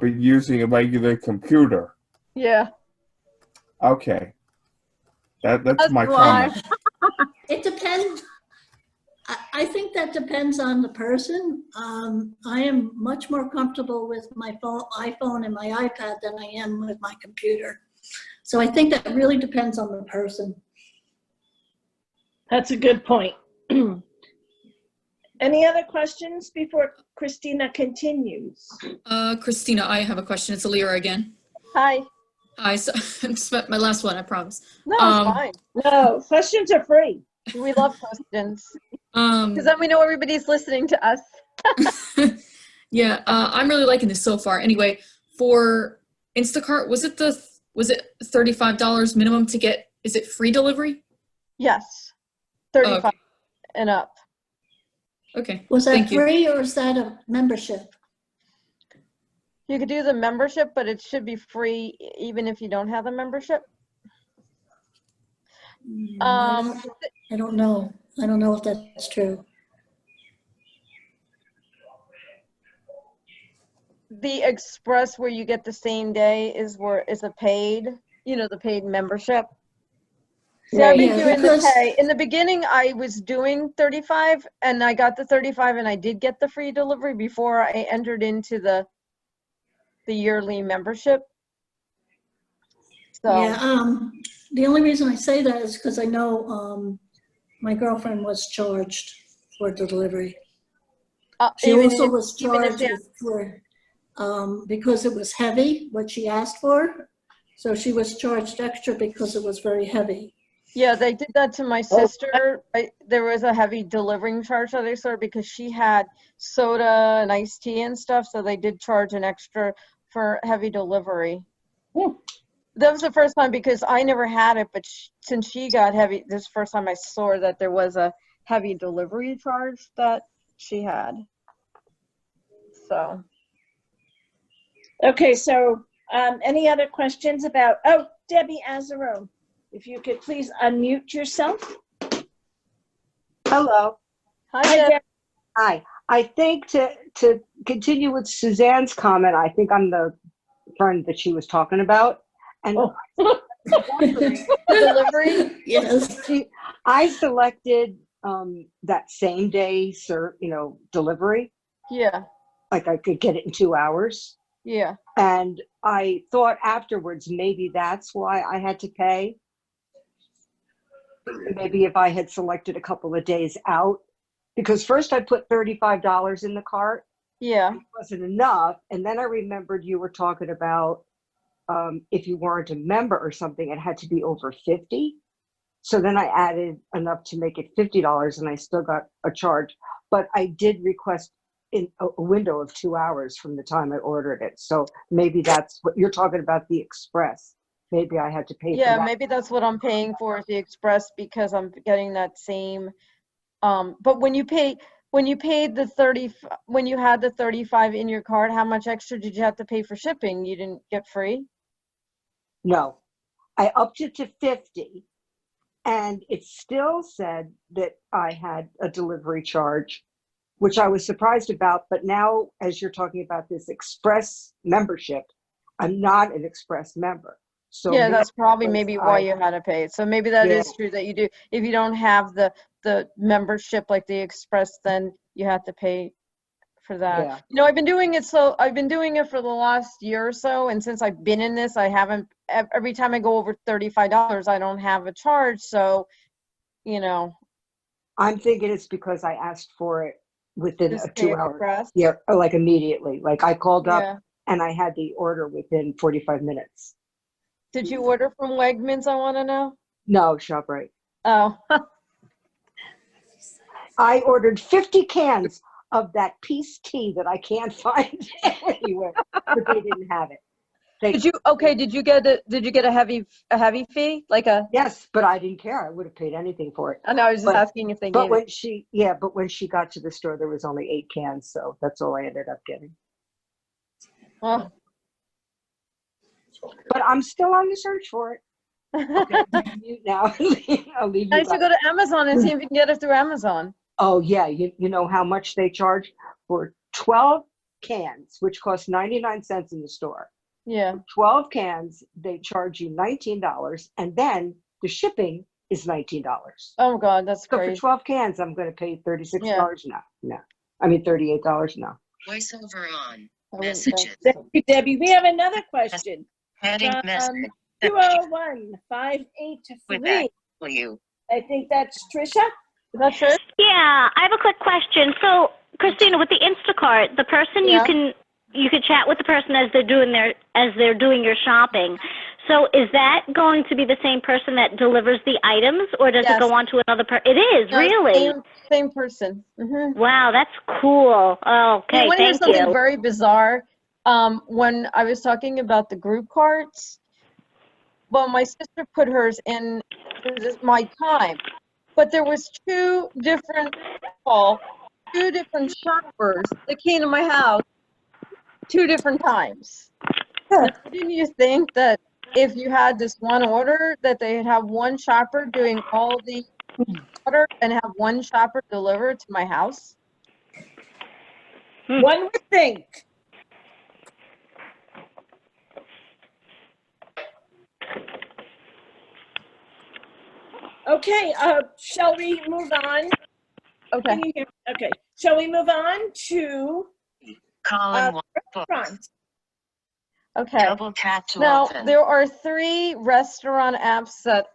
been using a regular computer. Yeah. Okay. That's That's my why. comment. It depends. I think that depends on the person. I am much more comfortable with my iPhone and my iPad than I am with my computer. So I think that really depends on the person. That's a good point. Any other questions before Christina continues? Christina, I have a question. It's Alira again. Hi. Hi, so it's my last one, I promise. No, Um, it's fine. No, questions are free. We love questions. Because then we know everybody's listening to us. Yeah, I'm really liking this so far. Anyway, for Instacart, was it $35 minimum to get? Is it free delivery? Yes. 35 Okay. and up. Okay. Was that Thank you. free or is that a membership? You could do the membership, but it should be free even if you don't have a membership. I don't know. I don't know if that's true. the express where you get the same day is a paid, the paid membership. See, I've been Yeah, doing the because- pay. In the beginning, I was doing 35 and I got the 35 and I did get the free delivery before I entered into the yearly membership. So, Yeah, the only reason I say that is because I know my girlfriend was charged for delivery. She even also if- was even if charged for, because it was heavy, what she asked for. So she was charged extra because it was very heavy. Yeah, they did that to my sister. There was a heavy delivering charge that I saw because she had soda and iced tea and stuff. So they did charge an extra for heavy delivery. That was the first time because I never had it, but since she got heavy, this is the first time I saw that there was a heavy delivery charge that she had. So. Okay, so any other questions about, Debbie Azarone, if you could please unmute yourself. Hello. Hi, Deb. Hi. I think to continue with Suzanne's comment, I think I'm the friend that she was talking about. And delivery? Yes. I selected that same day, delivery. Yeah. Like I could get it in 2 hours. Yeah. And I thought afterwards, maybe that's why I had to pay. Maybe if I had selected a couple of days out, because first I put $35 in the cart. Yeah. It wasn't enough. And then I remembered you were talking about if you weren't a member or something, it had to be over 50. So then I added enough to make it $50 and I still got a charge. But I did request in a window of 2 hours from the time I ordered it. So maybe that's what you're talking about, the express. Maybe I had to pay for that. Yeah, maybe that's what I'm paying for, the express, because I'm getting that same, but when you paid the 30, when you had the 35 in your card, how much extra did you have to pay for shipping? You didn't get free? No, I upped it to 50 and it still said that I had a delivery charge, which I was surprised about. But now, as you're talking about this express membership, I'm not an express member. So yeah, that's probably maybe why you had to pay it. So maybe that is true that you do. If you don't have the membership like the express, then you have to pay for that. Yeah. I've been doing it for the last year or so, and since I've been in this, I haven't, every time I go over $35, I don't have a charge. So, I'm thinking it's because I asked for it within Just a 2 hour. express? Yeah, or like immediately. Like I called up Yeah. and I had the order within 45 minutes. Did you order from Wegmans, I want to know? No, ShopRite. Oh. I ordered 50 cans of that peace tea that I can't find anywhere, but they didn't have it. Did you get a heavy fee? Yes, but I didn't care. I would have paid anything for it. I know, I was just asking if they gave it. But when she got to the store, there was only 8 cans, so that's all I ended up getting. Well. But I'm still on the search for it. Okay, mute now. I'll leave you. I should go to Amazon and see if you can get it through Amazon. Oh yeah, you know how much they charge for 12 cans, which cost 99 cents in the store. Yeah. For 12 cans, they charge you $19, and then the shipping is $19. Oh God, that's so crazy. For 12 cans, I'm going to pay $36 now. No, I mean $38 now. Voiceover on. Messages. Thank you, Debbie. We have another question. Heading message. 201-583. I think that's Trisha. Is that Trish? Yeah, I have a quick question. So, Christina, with the Instacart, the person you can chat with the person as they're doing your shopping. So, is that going to be the same person that delivers the items, or does it go on to another person? It is, No, really. Same person. Mm-hmm. Wow, that's cool. Oh, okay, you want to hear thank something you. very bizarre? When I was talking about the group carts, well, my sister put hers in my time, but there was two different shoppers that came to my house 2 different times. Now, didn't you think that if you had this one order, that they'd have one shopper doing all the order and have one shopper deliver to my house? One would think. Okay, shall we move on? Okay. Can you hear? Okay, shall we move on to Column 1, books. restaurants? Okay. Double tap to Now, open. there are 3 restaurant apps that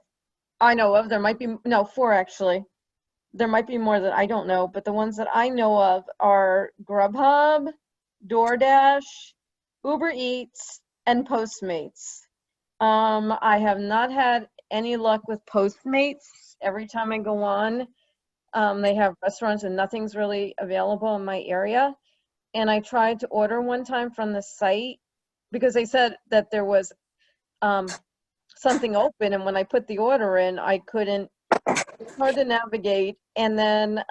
I know of. There might be, no, 4 actually. There might be more that I don't know, but the ones that I know of are Grubhub, DoorDash, Uber Eats, and Postmates. I have not had any luck with Postmates. Every time I go on, they have restaurants and nothing's really available in my area. And I tried to order one time from the site because they said that there was something open, and when I put the order in, I couldn't, it's hard to navigate. And then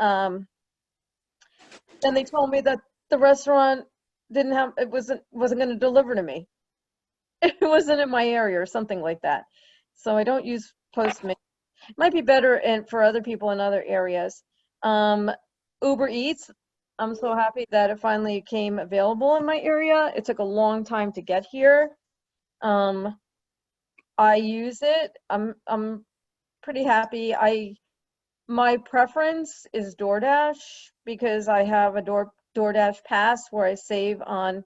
they told me that the restaurant didn't have, it wasn't going to deliver to me. It wasn't in my area or something like that. So I don't use Postmates. It might be better for other people in other areas. Uber Eats, I'm so happy that it finally came available in my area. It took a long time to get here. I use it. I'm pretty happy. My preference is DoorDash because I have a DoorDash pass where I save on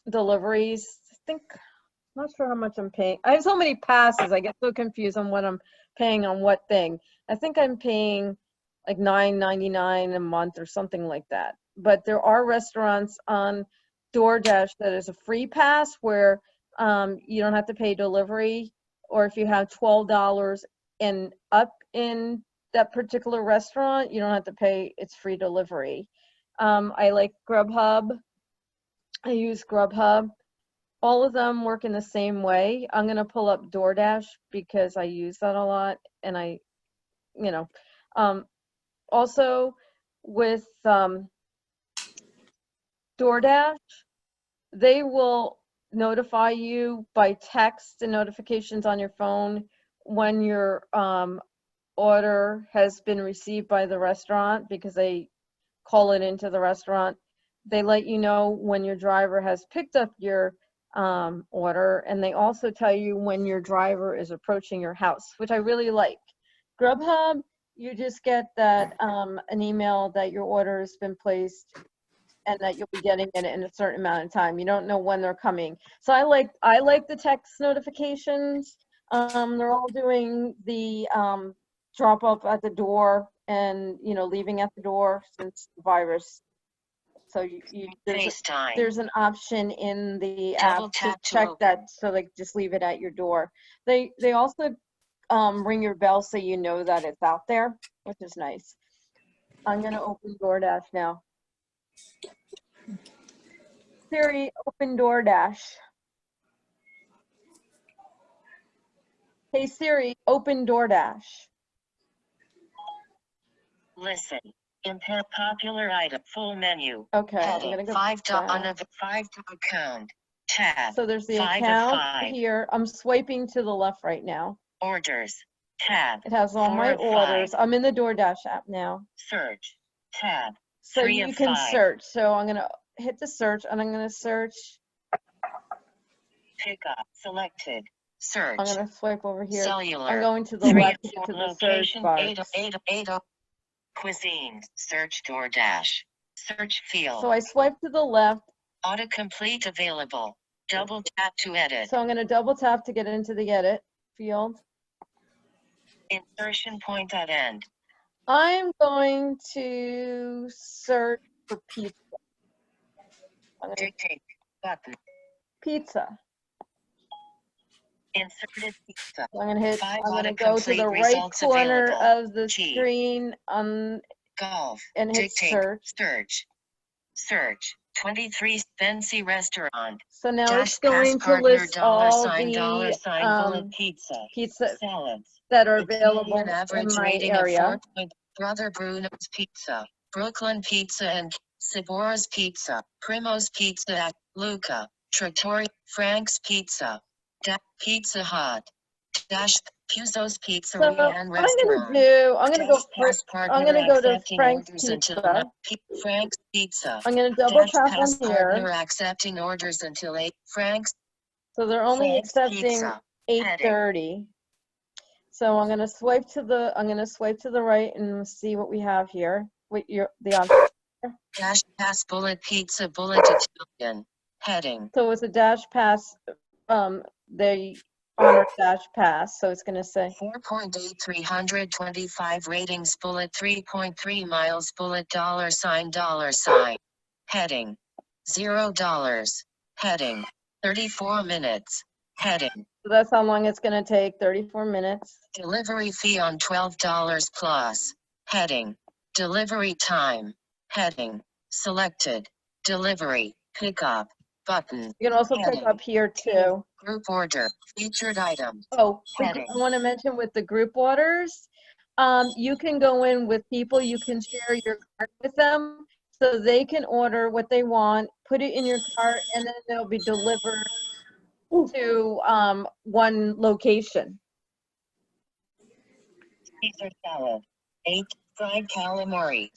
deliveries. I think, I'm not sure how much I'm paying. I have so many passes, I get so confused on what I'm paying on what thing. I think I'm paying like $9.99 a month or something like that. But there are restaurants on DoorDash that is a free pass where you don't have to pay delivery, or if you have $12 and up in that particular restaurant, you don't have to pay, it's free delivery. I like Grubhub. I use Grubhub. All of them work in the same way. I'm going to pull up DoorDash because I use that a lot, and I, you know, also with DoorDash, they will notify you by text and notifications on your phone when your order has been received by the restaurant, because they call it into the restaurant. They let you know when your driver has picked up your order, and they also tell you when your driver is approaching your house, which I really like. Grubhub, you just get that an email that your order has been placed and that you'll be getting it in a certain amount of time. You don't know when they're coming. So I like the text notifications. They're all doing the drop off at the door and, you know, leaving at the door since the virus. So there's an option in the app to check that, so like just leave it at your door. They also ring your bell so you know that it's out there, which is nice. I'm gonna open DoorDash now. Siri, open DoorDash. Hey Siri, open DoorDash. Listen. Impact popular item. Full menu. Okay, Heading. I'm gonna go 5 to back. on a 5 to account. Tab. So there's the 5 account 5. here. I'm swiping to the left right now. Orders. Tab. It has all 4 my of orders. 5. I'm in the DoorDash app now. Search. Tab. So 3 you of can 5. search. So I'm gonna hit the search, and I'm gonna search. Pickup. Selected. Search. I'm gonna swipe over here. Cellular. I'm going to the 3 left of to 4. the search Location. box. 8 of Cuisine. Search DoorDash. Search field. So I swipe to the left. Autocomplete available. Double tap to edit. So I'm gonna double tap to get into the edit field. Insertion point at end. I'm going to search for pizza. Dictate button. Pizza. Inserted pizza. So I'm gonna go to the right results corner available. of the G. screen Golf. and hit Dictate. search. Search. 23 Spency Restaurant. So now Dash it's going to partner list all $$ bullet the pizza. pizza Salads. that are Italian available in average my rating area. of 4. Brother Bruno's Pizza. Brooklyn Pizza and Sabora's Pizza. Primo's Pizza at Luca. Trattoria. Frank's Pizza. Pizza Hut. Dash Puzo's So Pizzeria and I'm Restaurant. gonna go to Frank's Pizza. Frank's Pizza. I'm gonna double tap on Partner here. accepting orders until 8. Frank's. So they're only Frank's accepting Pizza. 8:30. So I'm gonna swipe to the right and see what we have here. The option. Dash pass bullet pizza bullet Italian. Heading. So it's a dash pass. They honor dash pass. So it's gonna say 4.8 325 ratings bullet 3.3 miles bullet $sign. Heading. $0. Heading. 34 minutes. Heading. so that's how long it's gonna take. 34 minutes. Delivery fee on $12 plus. Heading. Delivery time. Heading. Selected. Delivery. Pickup. Button. You can also pick Heading. up here too. Group order. Featured items. Oh, Heading. I want to mention with the group orders, you can go in with people, you can share your cart with them, so they can order what they want, put it in your cart, and then they'll be delivered to one location. Caesar salad. 8 fried calamari.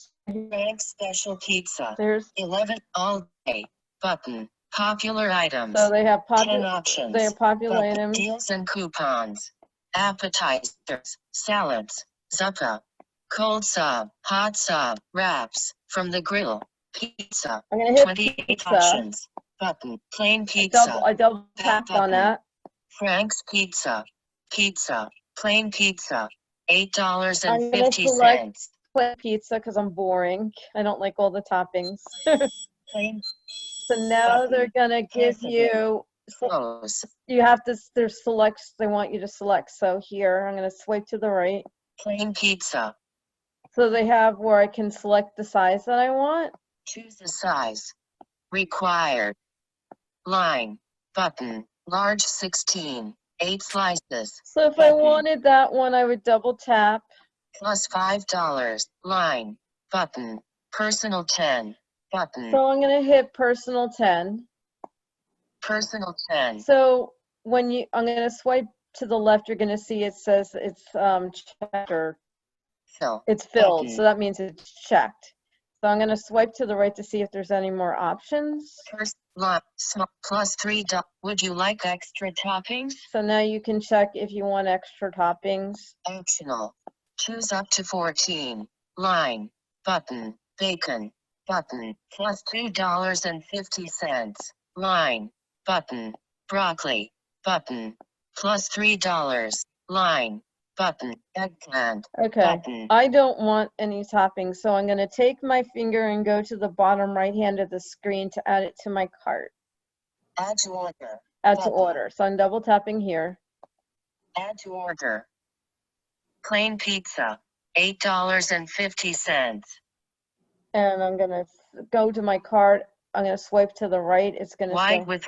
Frank's special pizza. There's 11 all day. Button. Popular items. so they have 10 options. popular Button. items. Deals and coupons. Appetizers. Salads. Zuppa. Cold sub. Hot sub. Wraps. From the grill. Pizza. I'm gonna hit 28 pizza. options. Button. Plain pizza. I double tapped on Button. that. Frank's pizza. Pizza. Plain pizza. I'm gonna $8.50. select plain pizza because I'm boring. I don't like all the toppings. Plain. So now they're gonna give President. you. Close. You have to, there's selects they want you to select. So here, I'm going to swipe to the right. Plain pizza. So they have where I can select the size that I want. Choose the size. Required. Line. Button. Large 16. 8 slices. So if I Button. wanted that one, I would double tap. Plus $5. Line. Button. Personal 10. Button. So I'm going to hit personal 10. Personal 10. So when I'm going to swipe to the left, you're going to see it says it's checked or Fill. it's filled. Button. So that means it's checked. So I'm going to swipe to the right to see if there's any more options. First line. Small. Plus $3. Would you like extra toppings? So now you can check if you want extra toppings. Optional. Choose up to 14. Line. Button. Bacon. Button. Plus $2.50. Line. Button. Broccoli. Button. Plus $3. Line. Button. Eggplant. Okay. Button. I don't want any toppings, so I'm going to take my finger and go to the bottom right hand of the screen to add it to my cart. Add to order. Add to Button. order. So I'm double tapping here. Add to order. Plain pizza. $8.50. And I'm going to go to my cart. I'm going to swipe to the right. It's going to say Wide with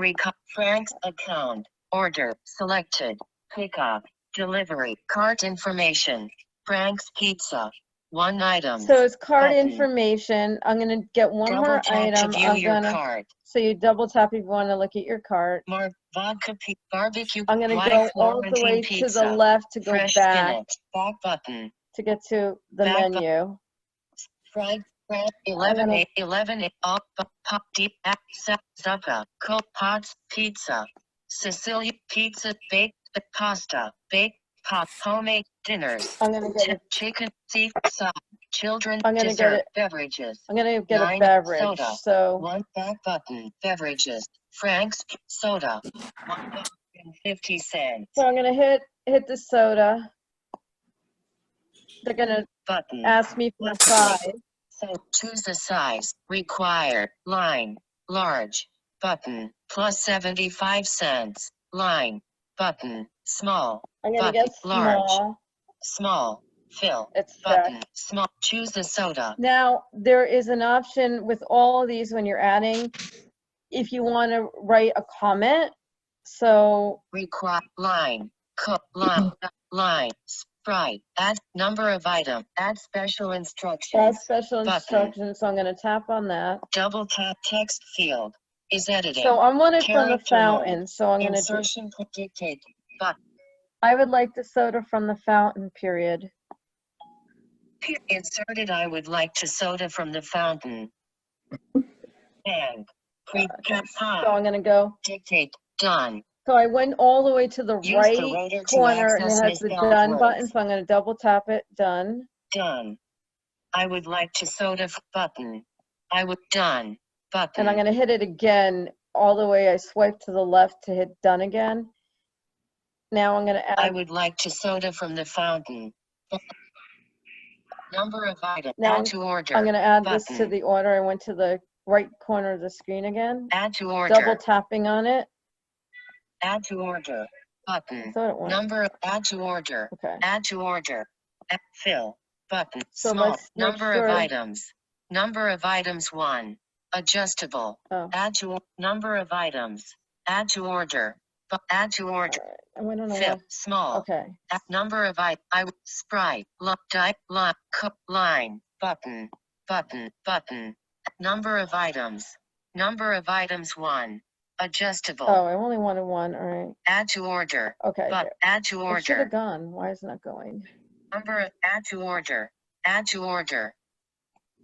Frank's account. Order. Selected. Pickup. Delivery. Cart information. Frank's pizza. 1 item. so it's cart Button. information. I'm going to get one Double more tap item. to view I'm your going to cart. so you double tap if you want to look at your cart. Vodka barbecue. I'm going to white go all the Florentine way pizza. to the left to go Fresh back spinach. Back button. to get to the Back menu. Fried bread. gonna- 11 pop deep Zuppa. Cold pots pizza. Sicilian pizza. Baked pasta. Baked pot homemade dinners. I'm going to get it. Chicken seafood sauce. Children I'm gonna get dessert it. beverages. I'm going to get a 9 beverage. soda. So 1 back button. Beverages. Frank's soda. $1.50. So I'm gonna hit the soda. They're gonna Button. ask me for a size. So choose the size. Required. Line. Large. Button. Plus 75 cents. Line. Button. Small. I'm gonna Button. get Large. small. Small. Fill. It's Button. checked. Small. Choose the soda. Now there is an option with all of these when you're adding, if you want to write a comment. So Require. Line. Cook. Line. Line. Sprite. Add number of item. Add special instructions. add special Button. instructions. So I'm gonna tap on that. Double tap text field. Is editing. So I want it from the Character mode. fountain. So I'm gonna do. Insertion dictate. Button. I would like the soda from the fountain. Period. Inserted. I would like to soda from the fountain. Bang. Pre-cap So I'm gonna go. Dictate. Done. So I went all the way to the Use the right rotor to corner and it access has the misspelled done words. button. So I'm going to double tap it. Done. Done. I would like to soda button. I would done button. And I'm going to hit it again all the way. I swipe to the left to hit done again. Now I'm going to I add. would like to soda from the fountain. Number of items. Now Add to order. I'm going to add button. this to the order. I went to the right corner of the screen again. Add to order. Double tapping on it. Add to order. Button. I thought it went. Number. Add to order. Okay. Add to order. Fill. Button. So Small. let's make Number sure. of items. Number of items 1. Adjustable. Oh. Add to number of items. Add to order. Add to order. I don't know Fill. why. Small. Okay. Number of I sprite. Line. Button. Button. Button. Number of items. Number of items 1. Adjustable. Oh, I only wanted one. All right. Add to order. Okay. But add to It should order. have gone. Why is it not going? Number of add to order. Add to order.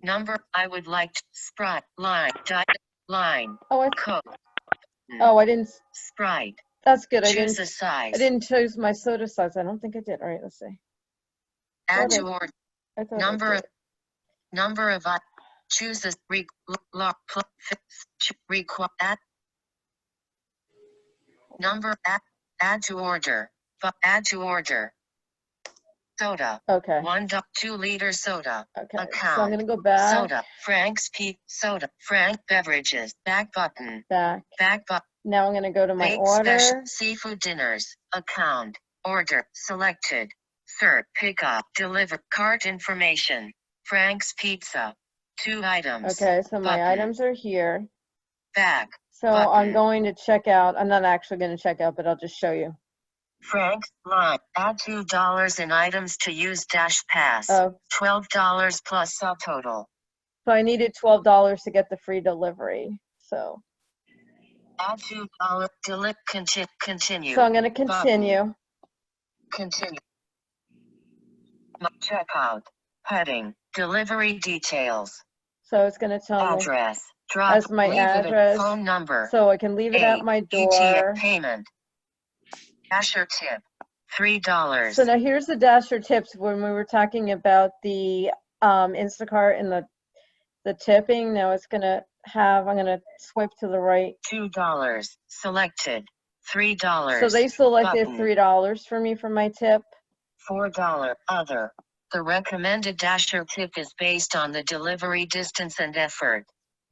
Number I would like to sprite line. Oh, Coke. I didn't. Sprite. That's good. Choose a size. I didn't choose my soda size. I don't think I did. All right. Let's see. Add to order. I thought Number I of did. number of choose a add number add to order. Add to order. Soda. Okay. 2 liter soda. Okay. Account. So I'm gonna go back. Soda. Frank's Peak Soda. Frank Beverages. Back button. Back. Back button. Now I'm gonna go to my Bake order. special seafood dinners. Account. Order. Selected. Third. Pickup. Deliver. Cart information. Frank's Pizza. 2 items. Okay. So my Button. items are here. Back. So Button. I'm going to check out. I'm not actually going to check out, but I'll just show you. Frank's line. Add $2 in items to use dash pass. Oh. $12 plus subtotal. So I needed $12 to get the free delivery. So. Add $2. Continue. So I'm going to continue. Continue. Checkout. Heading. Delivery details. So it's going to tell me Address. Drop. as my Leave it at address. phone number. So I can leave it at my door. ETA payment. Dasher tip. $3. So now here's the Dasher tips when we were talking about the Instacart and the tipping. Now it's going to have, I'm going to swipe to the right. $2. Selected. $3. So they selected Button. $3 for me for my tip. $4. Other. The recommended Dasher tip is based on the delivery distance and effort.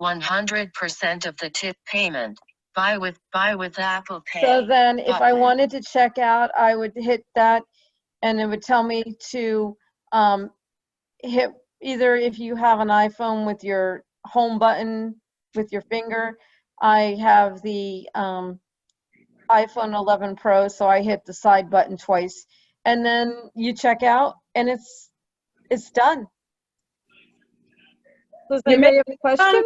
100% of the tip payment. Buy with Apple Pay. So then if I Button. wanted to check out, I would hit that and it would tell me to hit either if you have an iPhone with your home button with your finger. I have the iPhone 11 Pro, so I hit the side button twice. And then you check out and it's done. Does anybody have a question?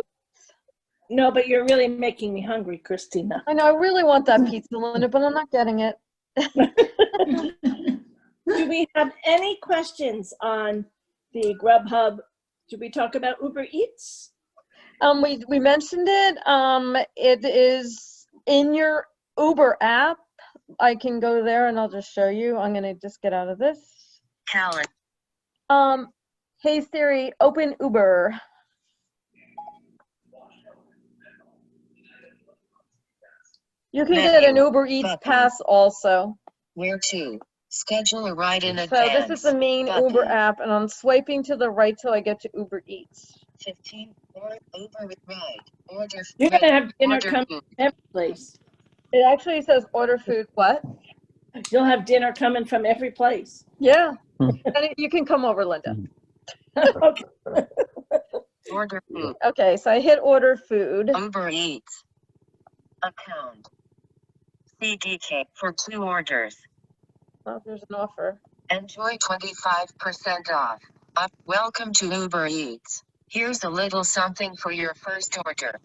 No, but you're really making me hungry, Christina. I know, I really want that pizza, Linda, but I'm not getting it. Do we have any questions on the Grubhub? Did we talk about Uber Eats? We mentioned it. It is in your Uber app. I can go there and I'll just show you. I'm gonna just get out of this. Calendar. Hey Siri, open Uber. You can get an Menu. Uber Eats Button. pass also. Where to? Schedule a ride in So advance. this is the main Button. Uber app, and I'm swiping to the right till I get to Uber Eats. 15 or Uber ride. Order. You're going to have dinner order coming food. from every place. It actually says order food. What? You'll have dinner coming from every place. Yeah. You can come over, Linda. Okay. Order food. Okay, so I hit order food. Uber Eats. Account. CDK for 2 orders. Oh, there's an offer. Enjoy 25% off. Welcome to Uber Eats. Here's a little something for your first order.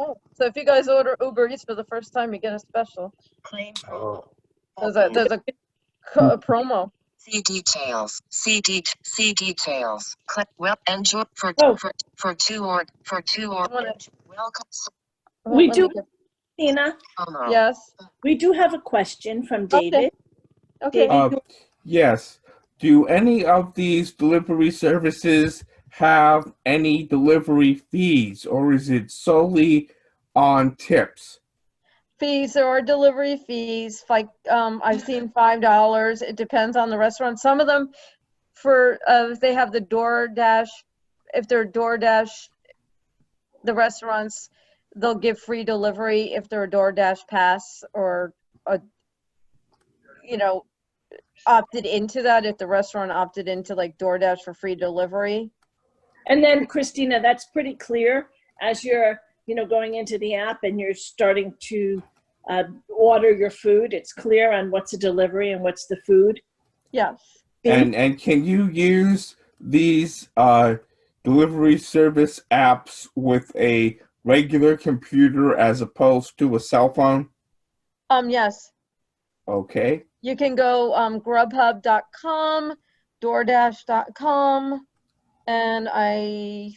Oh, so if you guys order Uber Eats for the first time, you get a special. Claim promo. There's a promo. See details. See details. Click enjoy for Oh. for 2 orders. Welcome. We do Christina, Yes. we do have a question from Okay. David. Okay. David, Yes. Do any of these delivery services have any delivery fees, or is it solely on tips? Fees, there are delivery fees, like I've seen $5. It depends on the restaurant. Some of them for if they have the DoorDash, if they're DoorDash, the restaurants, they'll give free delivery if they're a DoorDash pass or a, you know, opted into that, if the restaurant opted into like DoorDash for free delivery. and then Christina, that's pretty clear as you're, going into the app and you're starting to order your food. It's clear on what's a delivery and what's the food. Yes. And can you use these delivery service apps with a regular computer as opposed to a cell phone? Yes. Okay. You can go grubhub.com, DoorDash.com, and I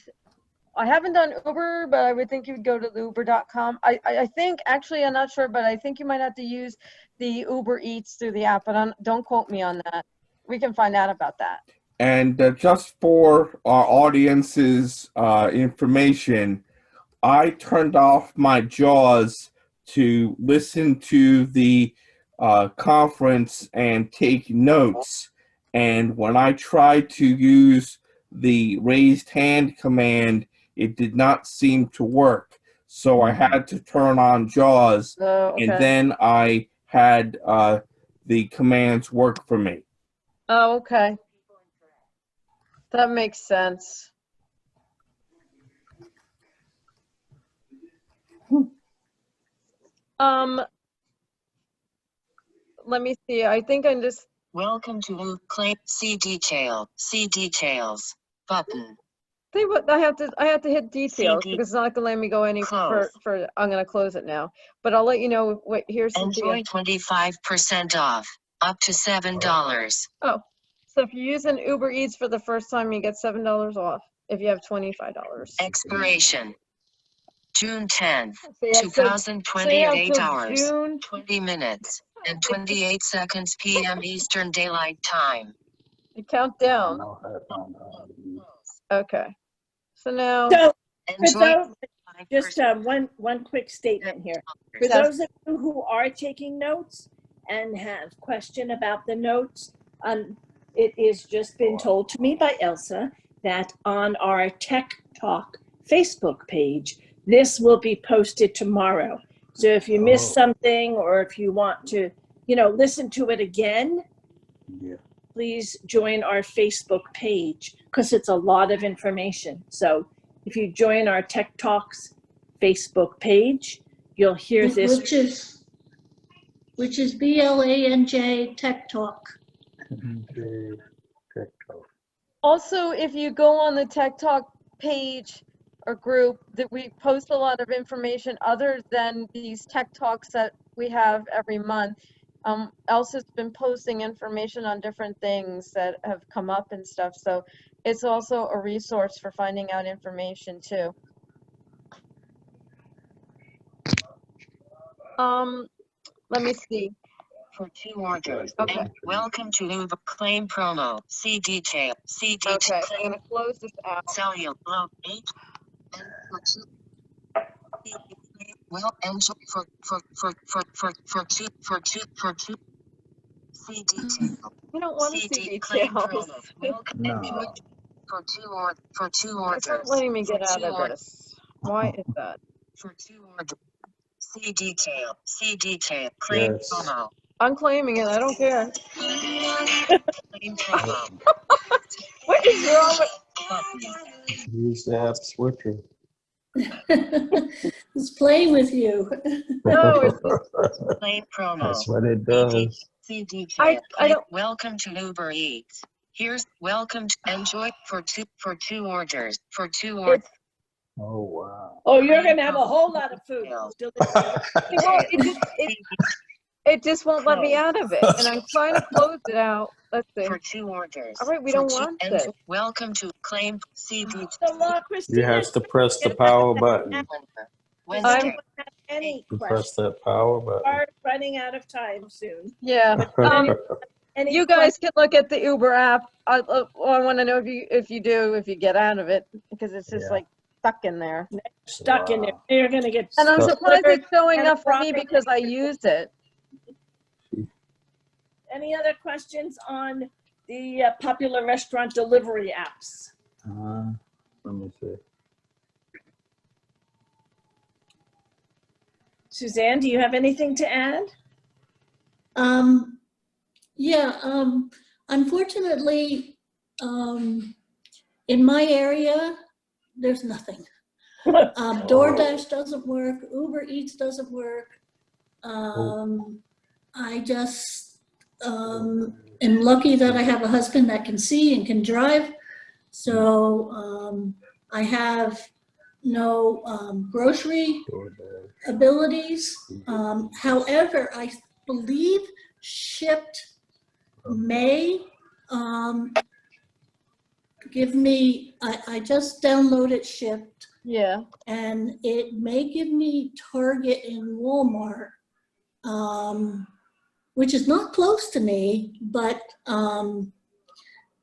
haven't done Uber, but I would think you'd go to the Uber.com. I think, actually, I'm not sure, but I think you might have to use the Uber Eats through the app, but don't quote me on that. We can find out about that. And just for our audience's information, I turned off my JAWS to listen to the conference and take notes. And when I tried to use the raised hand command, it did not seem to work. So I had to turn on JAWS, Okay. and then I had the commands work for me. Oh, okay. That makes sense. Let me see. I think I'm just. Welcome to claim. See details button. See what I have to hit details CD. because it's not gonna let me go any for I'm gonna close it now. But I'll let you know. Wait, here's the deal. Enjoy 25% off, up to $7. Oh, so if you're using Uber Eats for the first time, you get $7 off if you have $25. Expiration June 10th, So you have 2020 at 8 till hours, June. 20 minutes, and 28 seconds p.m. Eastern Daylight Time. You count down. Okay. So now. So, Enjoy. just one quick statement here. For those of you who are taking notes and have question about the notes, it is just been told to me by Elsa that on our Tech Talk Facebook page, this will be posted tomorrow. So if you missed something or if you want to, listen to it again, please join our Facebook page because it's a lot of information. So if you join our Tech Talks Facebook page, you'll hear this. Which is VLANJ Tech Talk. Also, if you go on the Tech Talk page or group, that we post a lot of information other than these Tech Talks that we have every month. Elsa's been posting information on different things that have come up and stuff. So it's also a resource for finding out information too. Let me see. For 2 orders. Okay. And welcome to Uber Claim Promo. See detail. See detail. Okay, I'm gonna close this out. Cellular 8. And for 2. Well, enjoy for 2. See detail. You don't want to see details. Welcome. Enjoy for 2 orders. It's not letting me get out of this. Why is that? For 2 orders. See detail. See detail. Claim promo. I'm claiming it. I don't care. Claim promo. What is wrong with? Use the app switcher. Let's play with you. No, it's Claim promo. That's what it does. See detail. I don't. Welcome to Uber Eats. Here's welcome to enjoy for 2 orders. For 2 orders. Oh, wow. Oh, you're going to have a whole lot of food. It just won't let me out of it, and I'm trying to close it out. Let's see. For 2 orders. All right, we don't want this. Welcome to claim CD. So, You have to press the power button. Does anyone have any You press questions. that power We button. are running out of time soon. Yeah. Any You guys can look at the Uber app. I want to know if you get out of it, because it's just Yeah. like stuck in there. stuck in there, Wow. you're gonna get. And I'm Stuck. surprised it's showing And up for me Robert- because I used it. Any other questions on the popular restaurant delivery apps? Let me see. Suzanne, do you have anything to add? Yeah, unfortunately, in my area, there's nothing. DoorDash doesn't work, Uber Eats doesn't work. I just am lucky that I have a husband that can see and can drive. So I have no grocery abilities. However, I believe Shipped may give me, I just downloaded Shipped, Yeah. and it may give me Target and Walmart, which is not close to me, but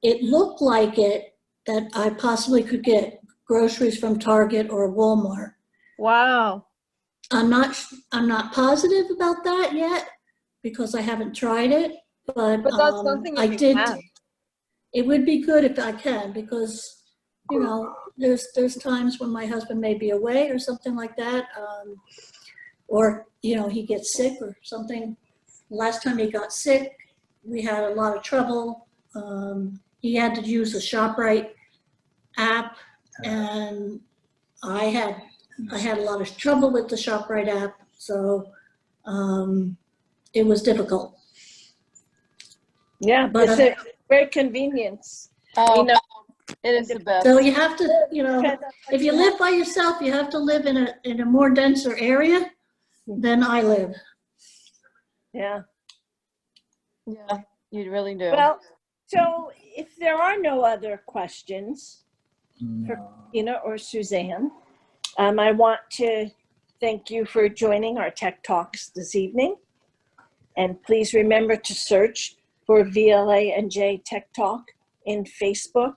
it looked like it, that I possibly could get groceries from Target or Walmart. Wow. I'm not positive about that yet because I haven't tried it, but that's something I if you did. can. It would be good if I can, because there's times when my husband may be away or something like that, or he gets sick or something. Last time he got sick, we had a lot of trouble. He had to use the ShopRite app, and I had a lot of trouble with the ShopRite app, so it was difficult. Yeah, But it's a great convenience. Oh, You know, it is the best. So you have to, if you live by yourself, you have to live in a more denser area than I live. Yeah. Yeah, you really do. Well, so if there are no other questions for Christina or Suzanne, I want to thank you for joining our Tech Talks this evening. And please remember to search for VLANJ Tech Talk in Facebook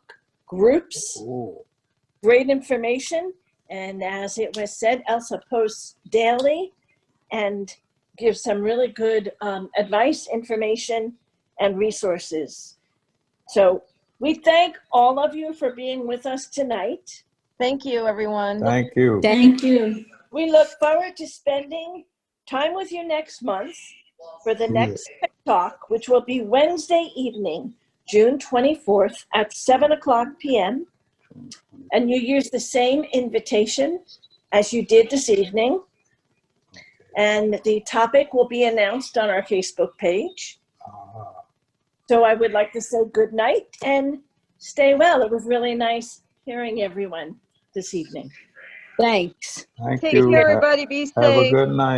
groups. Ooh. Great information. And as it was said, Elsa posts daily and gives some really good advice, information, and resources. So we thank all of you for being with us tonight. Thank you, everyone. Thank you. Thank you. We look forward to spending time with you next month for the next Tech Talk, which will be Wednesday evening, June 24th at 7:00 p.m. And you use the same invitation as you did this evening. And the topic will be announced on our Facebook page. So I would like to say good night and stay well. It was really nice hearing everyone this evening. Thanks. Thank Take you. care, everybody. Be safe. Have a good night.